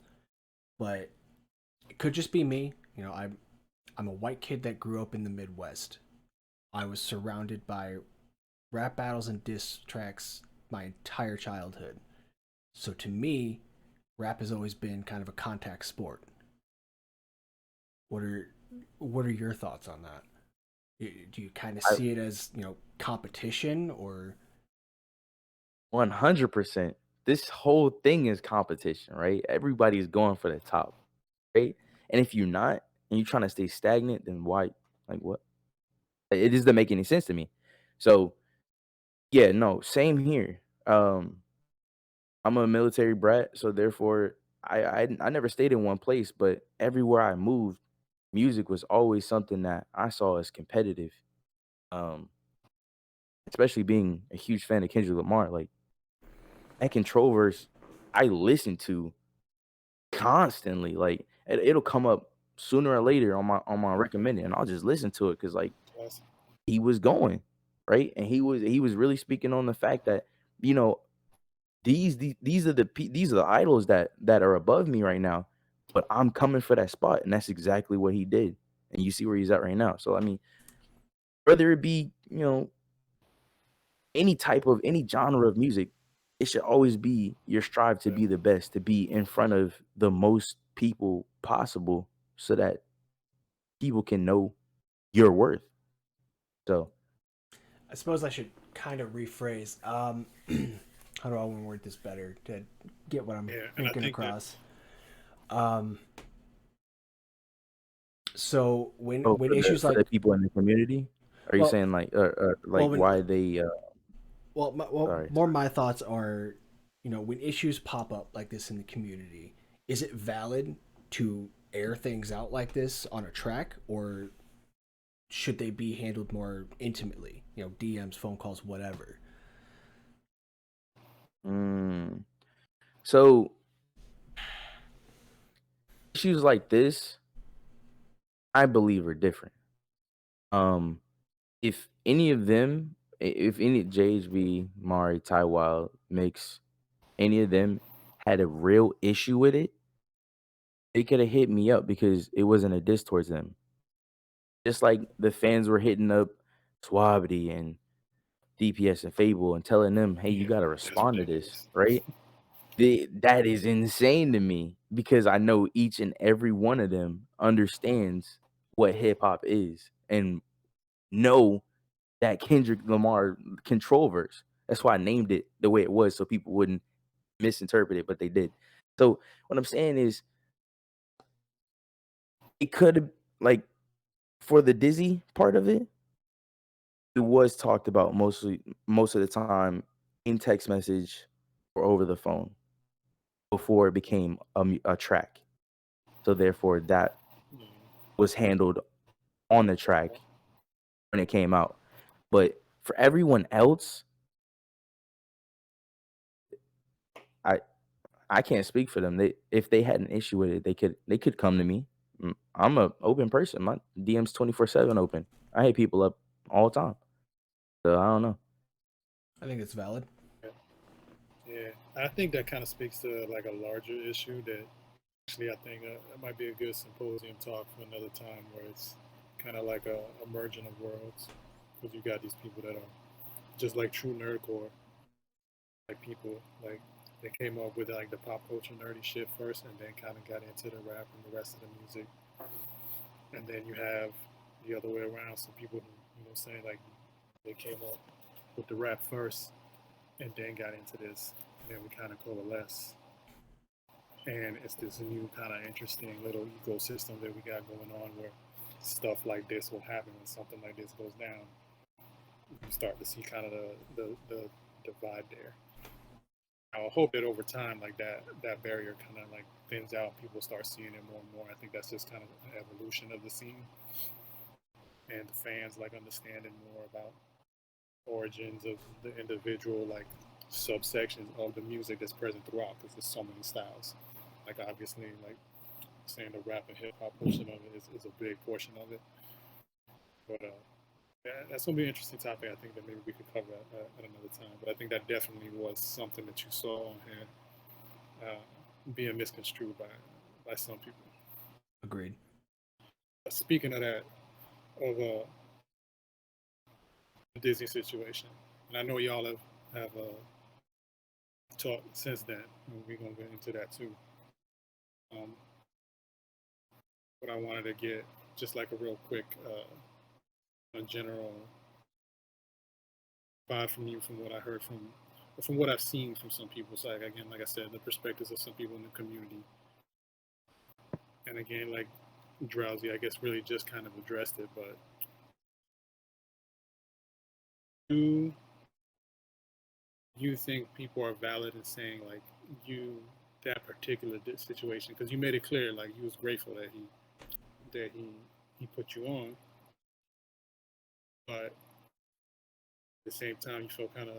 Speaker 3: But it could just be me. You know, I'm a white kid that grew up in the Midwest. I was surrounded by rap battles and diss tracks my entire childhood. So to me, rap has always been kind of a contact sport. What are what are your thoughts on that? Do you kind of
Speaker 2: I
Speaker 3: see it as, you know, competition, or
Speaker 2: 100%. This whole thing is competition, right? Everybody's going for the top, right? And if you're not and you're trying to stay stagnant, then why? Like what? It doesn't make any sense to me. So yeah, no, same here. I'm a military brat, so therefore I never stayed in one place, but everywhere I moved, music was always something that I saw as competitive. Um, Especially being a huge fan of Kendrick Lamar, like that control verse I listen to constantly. Like it'll come up sooner or later on my recommended, and I'll just listen to it because like
Speaker 1: Yes.
Speaker 2: he was going right, and he was really speaking on the fact that you know these are the idols that are above me right now, but I'm coming for that spot, and that's exactly what he did. And you see where he's at right now. So I mean, whether it be any type of any genre of music, it should always be your strive to
Speaker 1: Yeah.
Speaker 2: be the best, to be in front of the most people possible, so that people can know your worth. So
Speaker 3: I suppose I should kind of rephrase. How do I want to word this better to get what I'm
Speaker 1: Yeah, and I
Speaker 3: thinking
Speaker 1: think that
Speaker 3: across? Um, so
Speaker 2: oh,
Speaker 3: when issues
Speaker 2: for
Speaker 3: like,
Speaker 2: the people in the community, are you
Speaker 3: well,
Speaker 2: saying like
Speaker 3: when
Speaker 2: why they sorry.
Speaker 3: more my thoughts are, you know, when issues pop up like this in the community, is it valid to air things out like this on a track, or should they be handled more intimately? You know, DMs, phone calls, whatever.
Speaker 2: Mm. So issues like this, I believe, are different. Um, if any of them, if any JHB, Mari, Ty Wild, Mix, any of them had a real issue with it, they could have hit me up because it wasn't a diss towards them. Just like the fans were hitting up Swabity and DPS and Fable and telling them, "Hey, you
Speaker 1: yeah,
Speaker 2: gotta
Speaker 1: that's
Speaker 2: respond to this,"
Speaker 1: ridiculous.
Speaker 2: right? That is insane to me because I know each and every one of them understands what hip hop is and know that Kendrick Lamar control verse. That's why I named it the way it was so people wouldn't misinterpret it, but they did. So what I'm saying is it could have like for the Dizzy part of it, it was talked about most of the time in text message or over the phone before it became a track. So therefore that
Speaker 1: Yeah.
Speaker 2: was handled on the track when it came out. But for everyone else, I I can't speak for them. They if they had an issue with it, they could come to me. I'm a open person. My DM's 24/7 open. I hit people up all the time. So I don't know.
Speaker 3: I think it's valid.
Speaker 1: Yeah, I think that kind of speaks to like a larger issue that actually I think it might be a good symposium talk for another time where it's kind of like a merging of worlds because you got these people that are just like true nerdcore, like people like they came up with like the pop culture nerdy shit first and then kind of got into the rap and the rest of the music, and then you have the other way around. Some people who saying like they came up with the rap first and then got into this, and then we kind of coalesce. And it's this new kind of interesting little ecosystem that we got going on where stuff like this will happen when something like this goes down. You start to see kind of the divide there. I hope that over time, like that barrier kind of like thins out. People start seeing it more and more. I think that's just kind of an evolution of the scene, and the fans like understanding more about origins of the individual like subsections of the music that's present throughout because there's so many styles. Like obviously, like saying the rap and hip hop portion of it is a big portion of it. But yeah, that's gonna be an interesting topic. I think that maybe we could cover at another time. But I think that definitely was something that you saw on here being misconstrued by some people.
Speaker 3: Agreed.
Speaker 1: Speaking of that, of the Disney situation, and I know y'all have talked since then. And we're gonna get into that too. Um, but I wanted to get just like a real quick, a general vibe from you, from what I heard from what I've seen from some people. So again, like I said, the perspectives of some people in the community, and again, like Drowsy, I guess, really just kind of addressed it. But do you think people are valid in saying like that particular situation? Because you made it clear, like you was grateful that he put you on, but at the same time, you felt kind of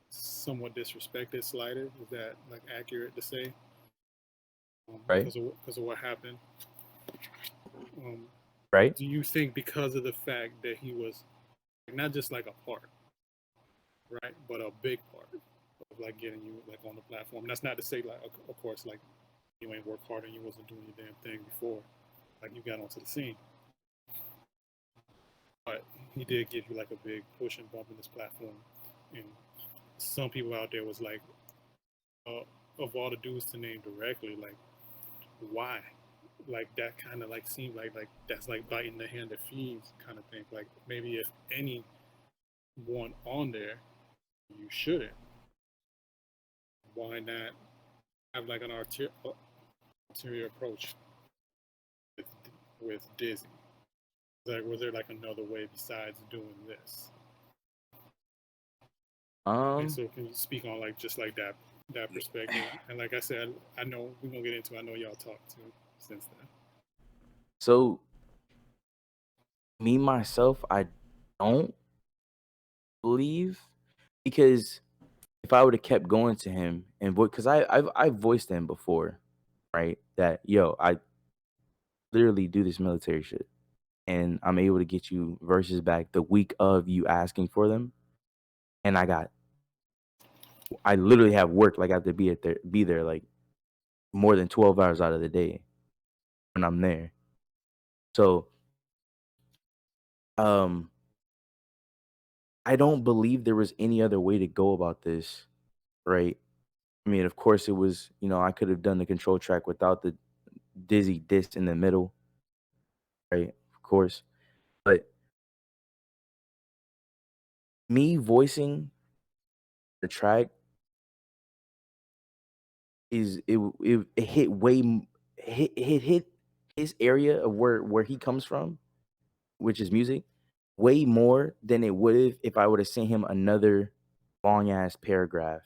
Speaker 1: somewhat disrespected, slighted. Is that like accurate to say?
Speaker 2: Right.
Speaker 1: Because of what happened.
Speaker 2: Right.
Speaker 1: Do you think because of the fact that he was not just like a part, right, but a big part of like getting you like on the platform? And that's not to say like, of course, like you ain't worked hard and you wasn't doing your damn thing before, like you got onto the scene. But he did give you like a big push and bump in this platform, and some people out there was like, of all the dudes to name directly, like why? Like that kind of like seemed like that's like biting the hand that feeds kind of thing. Like maybe if anyone on there, you shouldn't. Why not have like an ulterior approach with Disney? Like, was there like another way besides doing this? And so can you speak on like just like that perspective? And like I said, I know we're gonna get into. I know y'all talked too since then.
Speaker 2: So me myself, I don't believe, because if I would have kept going to him and because I've voiced to him before, right, that yo, I literally do this military shit and I'm able to get you verses back the week of you asking for them, and I literally have work, like I have to be there like more than 12 hours out of the day when I'm there. So I don't believe there was any other way to go about this, right? I mean, of course it was, I could have done the control track without the dizzy disc in the middle, right? Of course. But me voicing the track it hit hit his area of where he comes from, which is music, way more than it would have if I would have sent him another long ass paragraph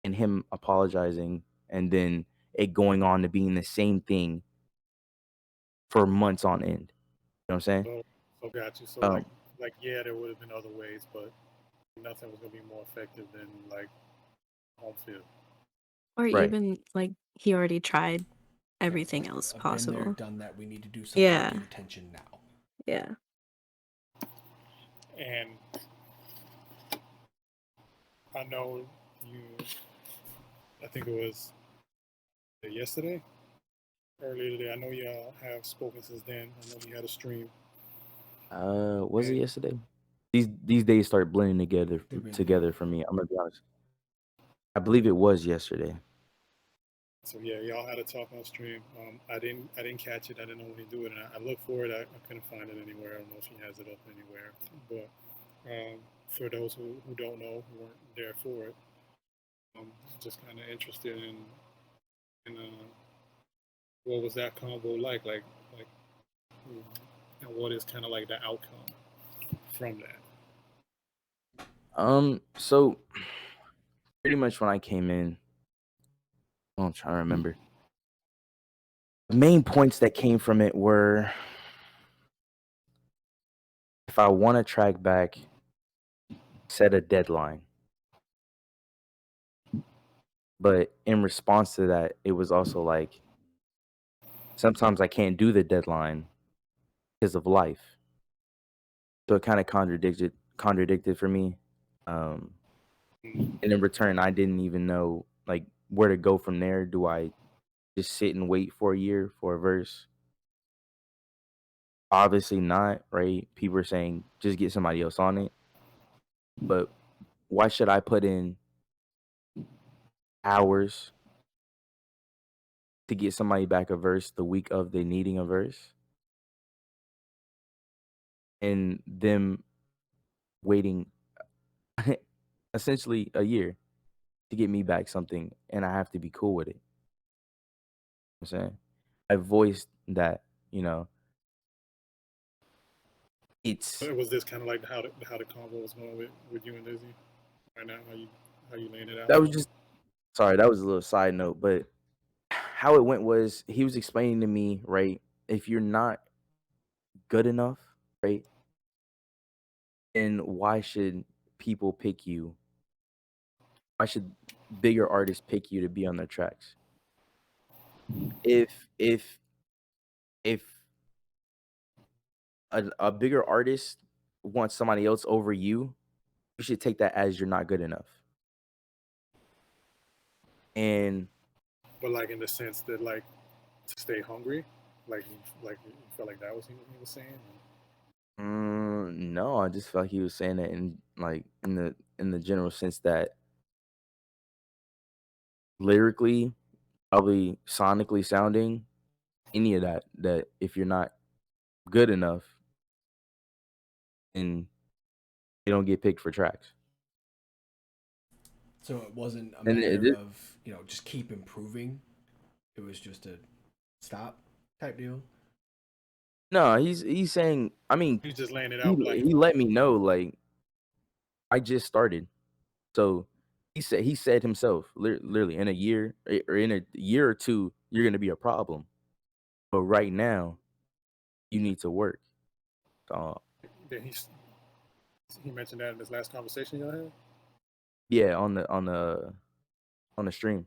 Speaker 2: and him apologizing and then it going on to being the same thing for months on end. You know what I'm saying?
Speaker 1: So got you. So like yeah, there would have been other ways, but nothing was gonna be more effective than like home field.
Speaker 4: Or
Speaker 2: Right.
Speaker 4: even like he already tried everything else
Speaker 3: I've
Speaker 4: possible.
Speaker 3: been there, done that. We need to do something
Speaker 4: Yeah.
Speaker 3: to get attention now.
Speaker 4: Yeah.
Speaker 1: And I know I think it was yesterday, earlier today. I know y'all have spoken since then. I know you had a stream.
Speaker 2: Was it yesterday? These days start blending together for me. I'm gonna be honest. I believe it was yesterday.
Speaker 1: So yeah, y'all had a talk on stream. I didn't catch it. I didn't know when he do it, and I looked for it. I couldn't find it anywhere. I don't know if he has it up anywhere. But for those who don't know, who weren't there for it, just kind of interested in what was that convo like, and what is kind of like the outcome from that.
Speaker 2: So pretty much when I came in, I'm trying to remember. The main points that came from it were, if I want to track back, set a deadline. But in response to that, it was also like sometimes I can't do the deadline because of life. So it kind of contradicted for me. Um, and in return, I didn't even know like where to go from there. Do I just sit and wait for a year for a verse? Obviously not, right? People are saying just get somebody else on it. But why should I put in hours to get somebody back a verse the week of they needing a verse and them waiting essentially a year to get me back something and I have to be cool with it? I'm saying I voiced that, you know, it's
Speaker 1: Was this kind of like how the convo was going with you and Lizzie right now? How you laying it out?
Speaker 2: that was just sorry, that was a little side note, but how it went was he was explaining to me, right? If you're not good enough, right? Then why should people pick you? Why should bigger artists pick you to be on their tracks? If a bigger artist wants somebody else over you, you should take that as you're not good enough. And
Speaker 1: But like in the sense that like to stay hungry, like you felt like that was what he was saying.
Speaker 2: no, I just felt like he was saying it in like in the general sense that lyrically, probably sonically sounding, any of that if you're not good enough, and you don't get picked for tracks.
Speaker 3: So it wasn't a
Speaker 2: And
Speaker 3: matter of, just keep improving. It was just a stop type deal.
Speaker 2: no, he's saying. I mean,
Speaker 1: He's just laying it
Speaker 2: he
Speaker 1: out like
Speaker 2: he let me know like I just started. So he said himself literally in a year or in a year or two you're gonna be a problem. But right now you need to work.
Speaker 1: that he mentioned that in this last conversation y'all had.
Speaker 2: Yeah, on the stream.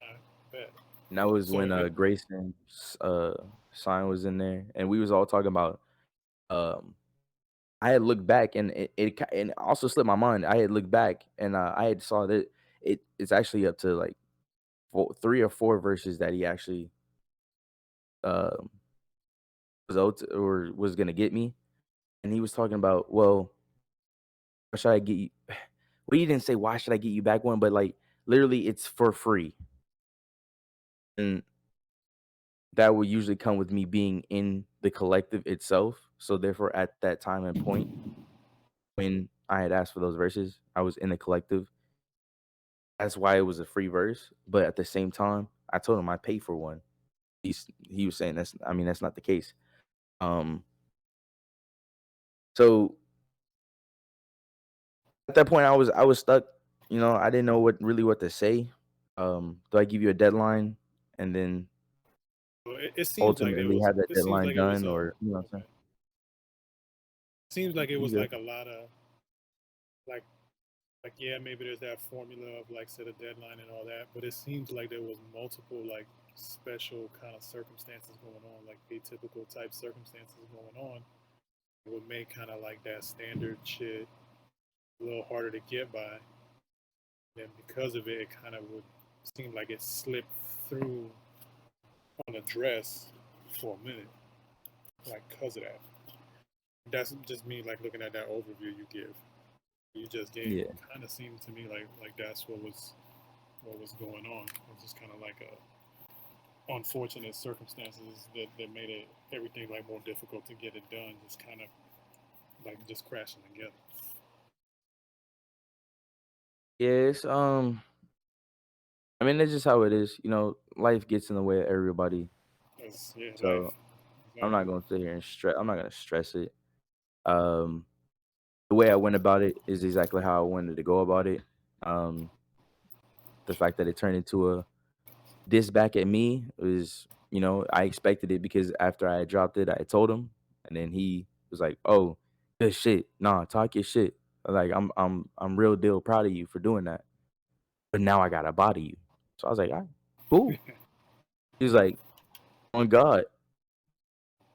Speaker 1: I bet.
Speaker 2: And that was
Speaker 1: So
Speaker 2: when
Speaker 1: it,
Speaker 2: Grayson sign was in there and we was all talking about um I had looked back and it also slipped my mind. I had looked back and I had saw that it's actually up to like 3 or 4 verses that he actually um was owed to, or was gonna get me. And he was talking about, well, why should I get you? Well, he didn't say why should I get you back one, but like literally it's for free. And that would usually come with me being in the collective itself. So therefore at that time and point when I had asked for those verses, I was in the collective. That's why it was a free verse. But at the same time, I told him I paid for one. He was saying that's not the case. Um so at that point I was stuck. You know, I didn't know what to say. Do I give you a deadline and then
Speaker 1: it seems like there
Speaker 2: ultimately
Speaker 1: was.
Speaker 2: have that
Speaker 1: It seems
Speaker 2: deadline
Speaker 1: like it was
Speaker 2: done,
Speaker 1: a.
Speaker 2: or you know what I'm
Speaker 1: Okay. Seems like it
Speaker 2: saying? You
Speaker 1: was
Speaker 2: good.
Speaker 1: like a lot of like yeah, maybe there's that formula of like set a deadline and all that, but it seems like there was multiple like special kind of circumstances going on, like atypical type circumstances going on. It would make kind of like that standard shit a little harder to get by. And because of it, it kind of would seem like it slipped through on a dress for a minute, like because of that. That's just me, like looking at that overview you give. You just gave
Speaker 2: Yeah.
Speaker 1: kind of seemed to me like that's what was going on. It was just kind of like a unfortunate circumstances that made it everything like more difficult to get it done. Just kind of like just crashing together.
Speaker 2: Yes. I mean, that's just how it is. You know, life gets in the way of everybody.
Speaker 1: Yeah, life.
Speaker 2: So I'm not
Speaker 1: Exactly.
Speaker 2: gonna sit here and stress. I'm not gonna stress it. Um, the way I went about it is exactly how I wanted to go about it. Um, the fact that it turned into a diss back at me was, you know, I expected it because after I dropped it, I told him, and then he was like, "Oh, good shit. Nah, talk your shit. Like I'm real deal proud of you for doing that." but now I gotta body you. So I was like, all right, cool. He was like, on God,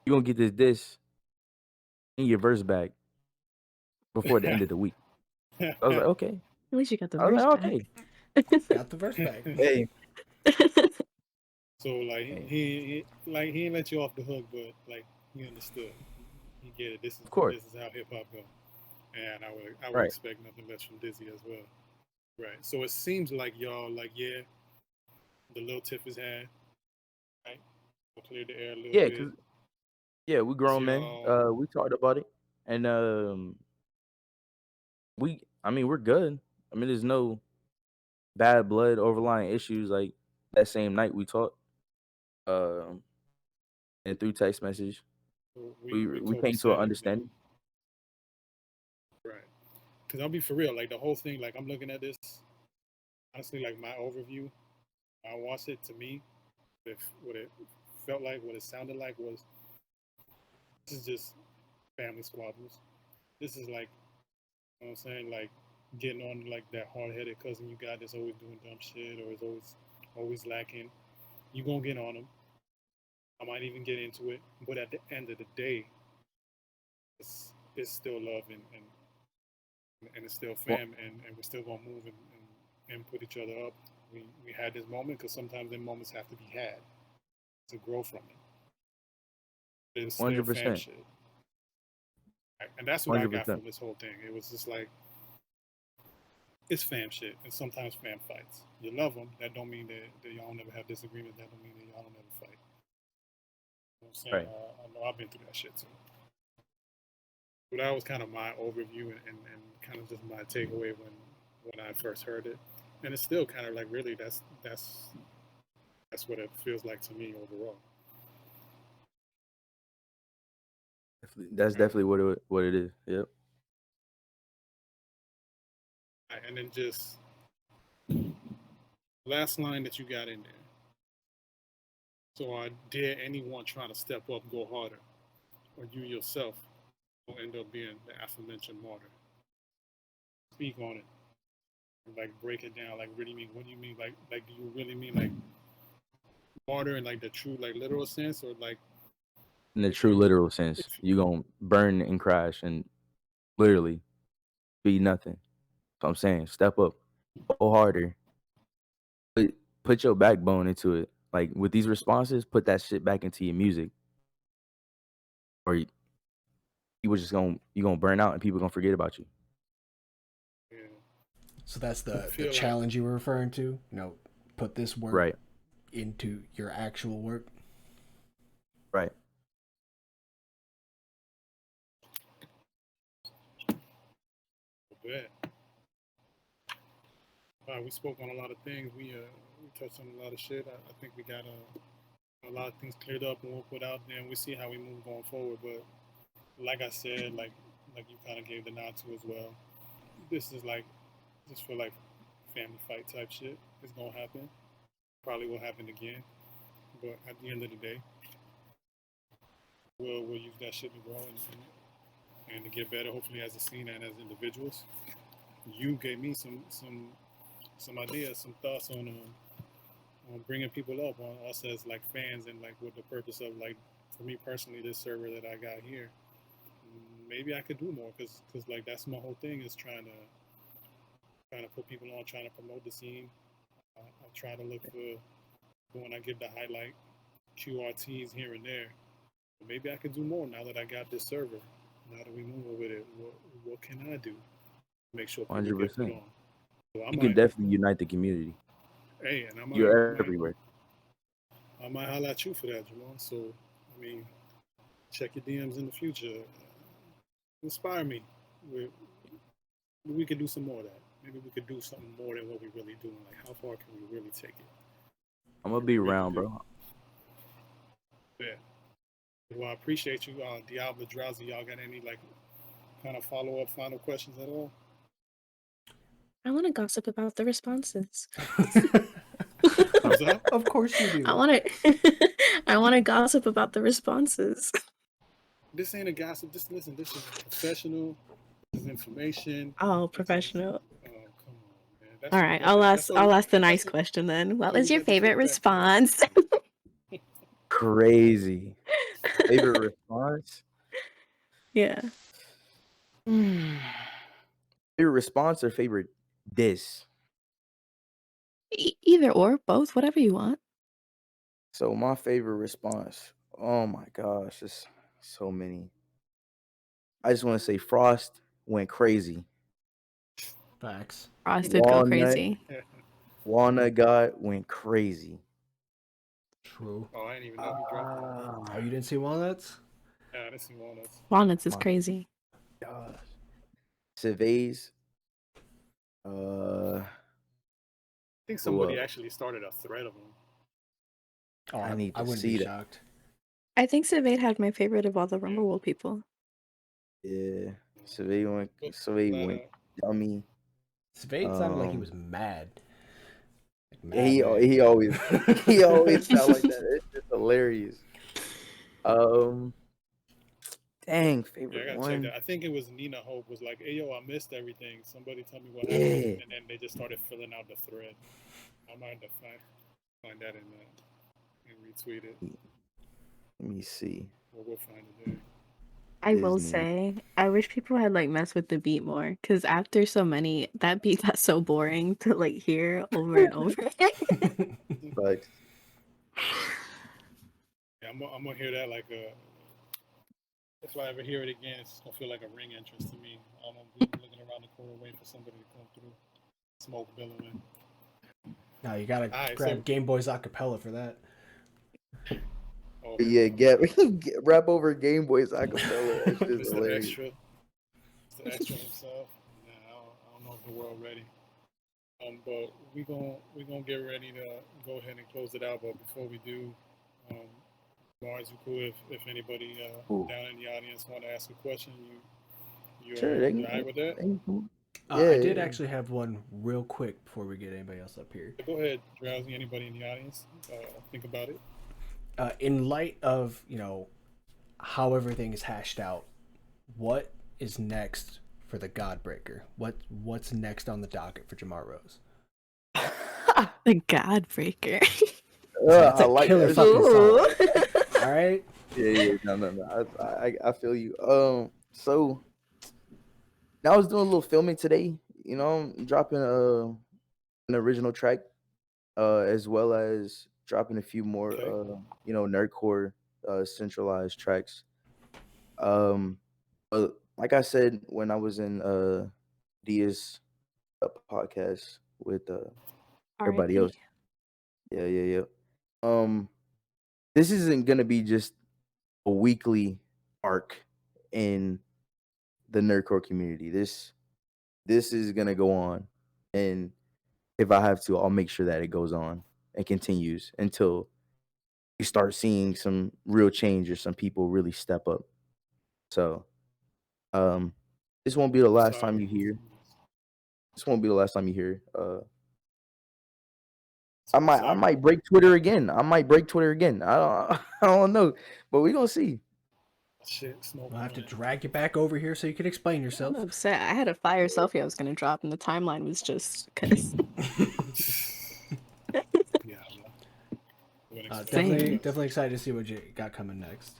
Speaker 2: you gonna get this in your verse back before the end of the week. I was like, okay.
Speaker 4: At least you got the
Speaker 2: I was
Speaker 4: verse
Speaker 2: like,
Speaker 4: back.
Speaker 2: okay.
Speaker 3: Got the verse back.
Speaker 2: Hey,
Speaker 1: So like
Speaker 2: hey,
Speaker 1: he didn't let you off the hook, but like he understood. He get it.
Speaker 2: of course.
Speaker 1: This is how hip hop go, and I would
Speaker 2: Right.
Speaker 1: expect nothing less from Dizzy as well. Right. So it seems like y'all like the little tiff is had, right? We'll clear the air a little
Speaker 2: Yeah,
Speaker 1: bit.
Speaker 2: cause we
Speaker 1: Is
Speaker 2: grown men.
Speaker 1: y'all
Speaker 2: We talked about it, and we're good. I mean, there's no bad blood, overlying issues. Like that same night we talked, um, and through text message, we came to an
Speaker 1: copacetic then,
Speaker 2: understanding.
Speaker 1: right? Because I'll be for real. Like the whole thing. Like I'm looking at this honestly. Like my overview. I watched it. To me, what it felt like, what it sounded like was this is just family squabbles. This is like, you know what I'm saying, like getting on like that hard-headed cousin you got that's always doing dumb shit or is always lacking. You gonna get on them. I might even get into it, but at the end of the day, it's still love and it's still
Speaker 2: Well,
Speaker 1: fam, and we're still gonna move and put each other up. We had this moment because sometimes them moments have to be had to grow from it. But it's still fam
Speaker 2: 100%,
Speaker 1: shit. Right? And that's what I got
Speaker 2: 100%.
Speaker 1: from this whole thing. It was just like it's fam shit, and sometimes fam fights. You love them, that don't mean that y'all never have disagreements. That don't mean that y'all don't never fight. You know what I'm saying?
Speaker 2: Right.
Speaker 1: I know I've been through that shit too. But that was kind of my overview and kind of just my takeaway when I first heard it, and it's still kind of like really that's what it feels like to me overall.
Speaker 2: That's
Speaker 1: Right.
Speaker 2: definitely what it is. Yep.
Speaker 1: Right. And then just last line that you got in there. So dare anyone trying to step up, go harder, or you yourself will end up being the aforementioned martyr. Speak on it. Like break it down. Like really mean what do you mean? Like do you really mean like martyr in like the true like literal sense or like
Speaker 2: In the true literal sense,
Speaker 1: if
Speaker 2: you gonna burn and crash and literally be nothing. So I'm saying, step up, go harder, put your backbone into it. Like with these responses, put that shit back into your music, or you was just gonna burn out and people gonna forget about you.
Speaker 1: yeah,
Speaker 3: So that's
Speaker 1: I
Speaker 3: the
Speaker 1: feel like
Speaker 3: challenge you were referring to. You know, put this work
Speaker 2: Right.
Speaker 3: into your actual work.
Speaker 2: Right.
Speaker 1: bet. We spoke on a lot of things. We touched on a lot of shit. I think we got a lot of things cleared up and we'll put out there and we'll see how we move going forward. But like I said, like you kind of gave the nod to as well. This is like just for like family fight type shit. It's gonna happen. Probably will happen again. But at the end of the day, we'll use that shit to grow and to get better. Hopefully, as a scene and as individuals. You gave me some ideas, some thoughts on bringing people up, on us as like fans, and like with the purpose of like for me personally, this server that I got here. Maybe I could do more because like that's my whole thing is trying to put people on, trying to promote the scene. I try to look for when I give the highlight QRTs here and there. But maybe I could do more now that I got this server. Now that we move with it, what can I do to make sure people get put
Speaker 2: 100%.
Speaker 1: on? So I
Speaker 2: You can
Speaker 1: might,
Speaker 2: definitely unite the community.
Speaker 1: hey, and
Speaker 2: You're everywhere.
Speaker 1: I might holler at you for that, Jamal. So I mean, check your DMs in the future. Inspire me. We could do some more of that. Maybe we could do something more than what we really do. Like, how far can we really take it?
Speaker 2: I'm gonna
Speaker 1: Can
Speaker 2: be
Speaker 1: we really
Speaker 2: around,
Speaker 1: do?
Speaker 2: bro.
Speaker 1: Yeah. Well, I appreciate you, Diabla Drowsy. Y'all got any like kind of follow up, final questions at all?
Speaker 4: I want to gossip about the responses.
Speaker 1: Thumbs up.
Speaker 3: Of course you
Speaker 4: I
Speaker 3: do.
Speaker 4: want to. I want to gossip about the responses.
Speaker 1: This ain't a gossip. Just listen. This is professional. This is information.
Speaker 4: Oh,
Speaker 1: This is,
Speaker 4: professional.
Speaker 1: oh, come on, man. That's
Speaker 4: All
Speaker 1: what,
Speaker 4: right,
Speaker 1: that's what
Speaker 4: I'll ask the
Speaker 1: that's
Speaker 4: nice
Speaker 1: what,
Speaker 4: question then.
Speaker 1: that's
Speaker 4: What
Speaker 1: what
Speaker 4: was
Speaker 1: we
Speaker 4: your
Speaker 1: got the
Speaker 4: favorite
Speaker 1: kickback for.
Speaker 4: response?
Speaker 2: Crazy. Favorite response?
Speaker 4: Yeah.
Speaker 2: Favorite response or favorite diss?
Speaker 4: Either or, both, whatever you want.
Speaker 2: So my favorite response. Oh my gosh, there's so many. I just want to say Frost went crazy.
Speaker 3: Facts.
Speaker 4: Ross did go
Speaker 2: Walnut,
Speaker 4: crazy.
Speaker 2: Walnut God went crazy.
Speaker 3: True.
Speaker 1: Oh, I didn't even know he dropped that.
Speaker 3: Oh,
Speaker 2: Ah,
Speaker 3: you didn't see Walnuts?
Speaker 1: Yeah, I didn't see Walnuts.
Speaker 4: Walnuts is
Speaker 3: Wow.
Speaker 4: crazy.
Speaker 2: gosh. Cervez. Uh,
Speaker 1: I think
Speaker 2: who
Speaker 1: somebody
Speaker 2: else?
Speaker 1: actually started a thread of them.
Speaker 3: Oh,
Speaker 2: I need
Speaker 3: I
Speaker 2: to
Speaker 3: wouldn't be
Speaker 2: see that.
Speaker 3: shocked.
Speaker 4: I think Sylvain had my favorite of all the Rumble people.
Speaker 2: Yeah, Cervez
Speaker 1: But
Speaker 2: went dummy.
Speaker 3: Spade sounded like he was mad. Like
Speaker 2: Yeah,
Speaker 3: mad, mad.
Speaker 2: he always he always sound like that. It's just hilarious. Dang,
Speaker 1: yeah, I
Speaker 2: favorite
Speaker 1: gotta check
Speaker 2: one.
Speaker 1: that. I think it was Nina Hope was like, "Hey yo, I missed everything. Somebody tell me what
Speaker 2: Yeah.
Speaker 1: happened." And then they just started filling out the thread. I might have to find that and retweet it.
Speaker 2: Let me see.
Speaker 1: Or we'll find it there.
Speaker 4: I will
Speaker 2: Disney.
Speaker 4: say, I wish people had like messed with the beat more, because after so many, that beat got so boring to like hear over and over.
Speaker 2: But
Speaker 1: Yeah, I'm gonna hear that like if I ever hear it again, it's gonna feel like a ring entrance to me. I'm gonna be looking around the corner waiting for somebody to come through, smoke billowing.
Speaker 3: No, you gotta
Speaker 1: Alright,
Speaker 3: grab
Speaker 1: so
Speaker 3: Game Boy's acapella for that.
Speaker 1: oh,
Speaker 2: yeah, get rap over Game Boys acapella. That's just
Speaker 1: Mr.
Speaker 2: hilarious.
Speaker 1: Extra, Mr. Extra himself. Yeah, I don't know if the world ready. But we gonna get ready to go ahead and close it out. But before we do, Mars, you cool if anybody
Speaker 2: Ooh.
Speaker 1: down in the audience want to ask a question, you
Speaker 2: Sure, they
Speaker 1: you
Speaker 2: can.
Speaker 1: alright with that?
Speaker 2: Yeah,
Speaker 3: I did
Speaker 2: yeah.
Speaker 3: actually have one real quick before we get anybody else up here.
Speaker 1: Go ahead, Drowsy. Anybody in the audience? Think about it.
Speaker 3: In light of how everything is hashed out, what is next for the Godbreaker? What's next on the docket for Jamar Rose?
Speaker 4: The Godbreaker.
Speaker 3: That's
Speaker 2: I
Speaker 3: a
Speaker 2: like
Speaker 3: killer
Speaker 2: that.
Speaker 3: fucking
Speaker 4: Ooh.
Speaker 3: song. All right.
Speaker 2: Yeah. No. I feel you. So now I was doing a little filming today. You know, I'm dropping an original track, as well as dropping a few more,
Speaker 1: Okay.
Speaker 2: nerdcore centralized tracks. But like I said when I was in Dia's podcast with everybody else. Yeah. This isn't gonna be just a weekly arc in the nerdcore community. This is gonna go on, and if I have to, I'll make sure that it goes on and continues until you start seeing some real change or some people really step up. So, this won't be the last time
Speaker 1: Sorry.
Speaker 2: you hear. This won't be the last time you hear. I
Speaker 1: Sorry.
Speaker 2: might break Twitter again. I don't I don't know, but we gonna see.
Speaker 1: Shit, smoke.
Speaker 3: We'll have to drag you back over here so you can explain
Speaker 4: I'm
Speaker 3: yourself.
Speaker 4: upset. I had a fire selfie I was gonna drop, and the timeline was just because.
Speaker 1: Yeah.
Speaker 3: Definitely excited to see what you got coming next.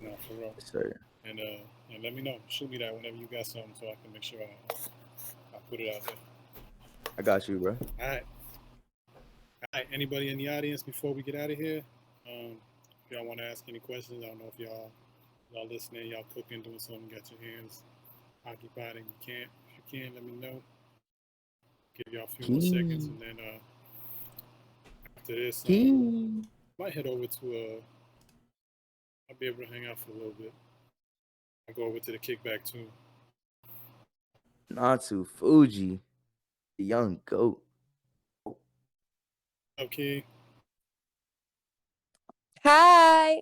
Speaker 1: No, for real.
Speaker 2: Yes, sir.
Speaker 1: And let me know. Shoot me that whenever you got something, so I can make sure I put it out there.
Speaker 2: I got you, bro.
Speaker 1: All right. Anybody in the audience before we get out of here? If y'all want to ask any questions, I don't know if y'all listening, y'all cooking, doing something, got your hands occupied, and you can't. If you can, let me know. Give y'all a few more seconds, and then after this, might head over to I'll be able to hang out for a little bit. I'll go over to the kickback too.
Speaker 2: Natsu Fuji, the young goat.
Speaker 1: Okay.
Speaker 5: Hi.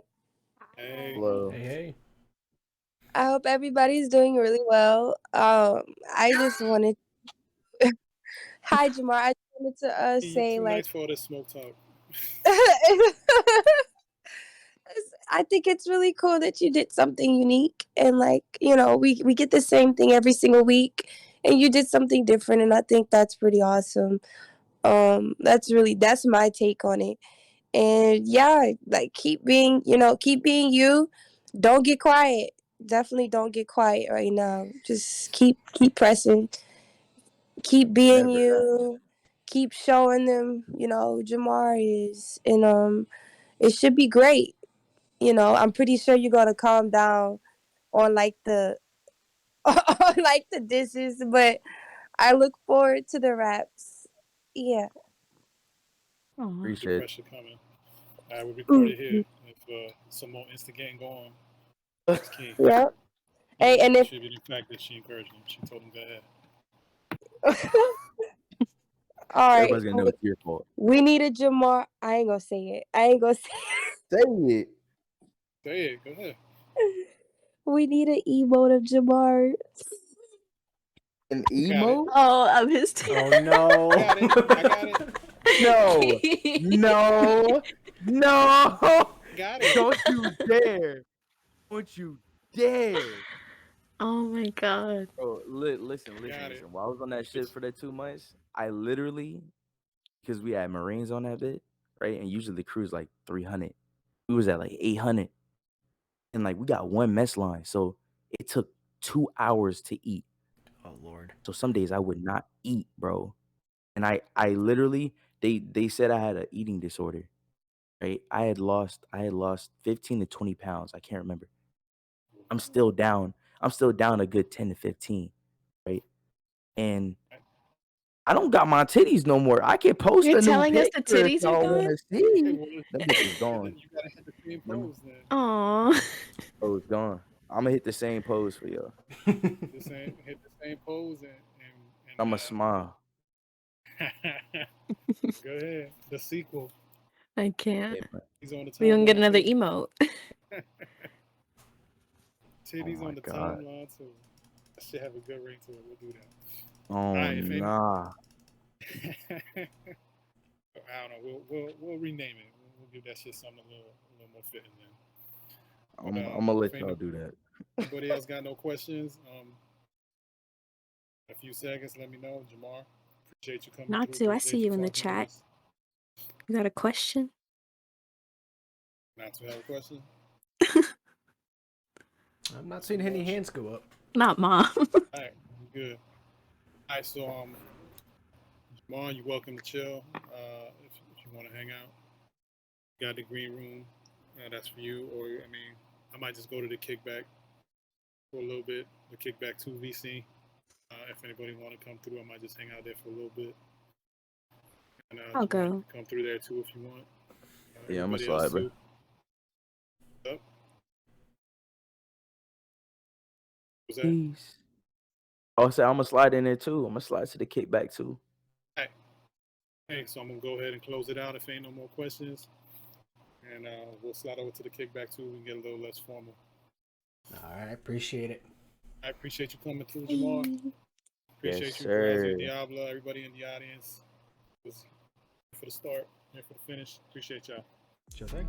Speaker 1: Hey.
Speaker 2: Hello.
Speaker 3: Hey.
Speaker 5: I hope everybody's doing really well. I just wanted Hi Jamar. I just wanted to
Speaker 1: You
Speaker 5: say
Speaker 1: too
Speaker 5: like
Speaker 1: nice for all this smoke talk.
Speaker 5: I think it's really cool that you did something unique and we get the same thing every single week and you did something different, and I think that's pretty awesome. That's my take on it. And yeah, like keep being you. Don't get quiet. Definitely don't get quiet right now. Just keep pressing. Keep being
Speaker 2: Never.
Speaker 5: you. Keep showing them, Jamar is, and it should be great. I'm pretty sure you're gonna calm down on like the on like the dishes, but I look forward to the raps. Yeah.
Speaker 4: Aw.
Speaker 1: The
Speaker 2: Appreciate it.
Speaker 1: pressure coming. I will record it here.
Speaker 5: Mm-hmm.
Speaker 1: If some more instigating going, it's key.
Speaker 5: Yep. Hey, and
Speaker 1: It
Speaker 5: if
Speaker 1: should be the fact that she encouraged him. She told him go ahead.
Speaker 5: all right,
Speaker 2: Everybody's gonna know it's your fault.
Speaker 5: we need a Jamar. I ain't gonna say it. I ain't gonna say it.
Speaker 2: Say it.
Speaker 1: Say it. Go ahead.
Speaker 5: We need an emote of Jamar.
Speaker 2: An
Speaker 1: Got it.
Speaker 2: emo?
Speaker 4: Oh, I'm his.
Speaker 3: Oh no.
Speaker 1: Got it. I got it.
Speaker 2: No. No.
Speaker 1: Got it.
Speaker 2: Don't you dare. Don't you dare.
Speaker 4: Oh my god.
Speaker 2: Bro, listen.
Speaker 1: Got it.
Speaker 2: While I was on that shit for that 2 months, I literally, because we had Marines on that bit, right? And usually the crew's like 300. We was at like 800. And like we got one mess line. So it took 2 hours to eat.
Speaker 3: Oh Lord.
Speaker 2: So some days I would not eat, bro. And I literally, they said I had an eating disorder, right? I had lost 15 to 20 pounds. I can't remember. I'm still down a good 10 to 15, right? And I don't got my titties no more. I can post
Speaker 4: You're
Speaker 2: a new
Speaker 4: telling us the
Speaker 2: picture if
Speaker 4: titties are
Speaker 2: y'all wanna
Speaker 4: gone?
Speaker 2: see.
Speaker 1: Well,
Speaker 2: Them bitches gone.
Speaker 1: You gotta hit the same pose then.
Speaker 4: Aw.
Speaker 2: Oh, it's gone. I'm gonna hit the same pose for y'all.
Speaker 1: Hit the same pose and
Speaker 2: I'm a smile.
Speaker 1: Go ahead. The sequel.
Speaker 4: I can't.
Speaker 2: Yeah, man.
Speaker 1: He's on the
Speaker 4: We gonna get
Speaker 1: timeline,
Speaker 4: another
Speaker 1: too.
Speaker 4: emote.
Speaker 1: Titties
Speaker 2: Oh my
Speaker 1: on the
Speaker 2: God.
Speaker 1: timeline too. That should have a good ring to it. We'll do that.
Speaker 2: Oh
Speaker 1: Alright, if any-
Speaker 2: nah.
Speaker 1: I don't know. We'll rename it. We'll give that shit something a little more fitting then.
Speaker 2: I'm
Speaker 1: But,
Speaker 2: gonna let
Speaker 1: if
Speaker 2: y'all do that.
Speaker 1: anybody else got no questions? A few seconds, let me know. Jamar, appreciate you coming
Speaker 4: Not
Speaker 1: through.
Speaker 4: to. I
Speaker 1: Appreciate
Speaker 4: see you in the
Speaker 1: talking to
Speaker 4: chat.
Speaker 1: us.
Speaker 4: You got a question?
Speaker 1: Not to have a question.
Speaker 3: I'm not seeing any hands go up.
Speaker 4: Not mom.
Speaker 1: Alright, good. Alright, so Jamar, you're welcome to chill. If you want to hang out, you got the green room. That's for you. Or I might just go to the kickback for a little bit. The kickback 2 VC. If anybody want to come through, I might just hang out there for a little bit. And,
Speaker 4: I'll
Speaker 1: Jamar,
Speaker 4: go.
Speaker 1: you can come through there too if you want.
Speaker 2: Yeah, I'm a
Speaker 1: Everybody else
Speaker 2: slide, bro.
Speaker 1: too. Up. What's that?
Speaker 2: Peace. Oh, so I'm gonna slide in there too. I'm gonna slide to the kickback too.
Speaker 1: Hey, so I'm gonna go ahead and close it out if ain't no more questions. And we'll slide over to the kickback too. We can get a little less formal.
Speaker 3: All right, appreciate it.
Speaker 1: I appreciate you coming through, Jamar. Appreciate
Speaker 2: Yes,
Speaker 1: you,
Speaker 2: sir.
Speaker 1: Drowsy, Diabla, everybody in the audience. It was here for the start, here for the finish. Appreciate y'all.
Speaker 3: Sure thing.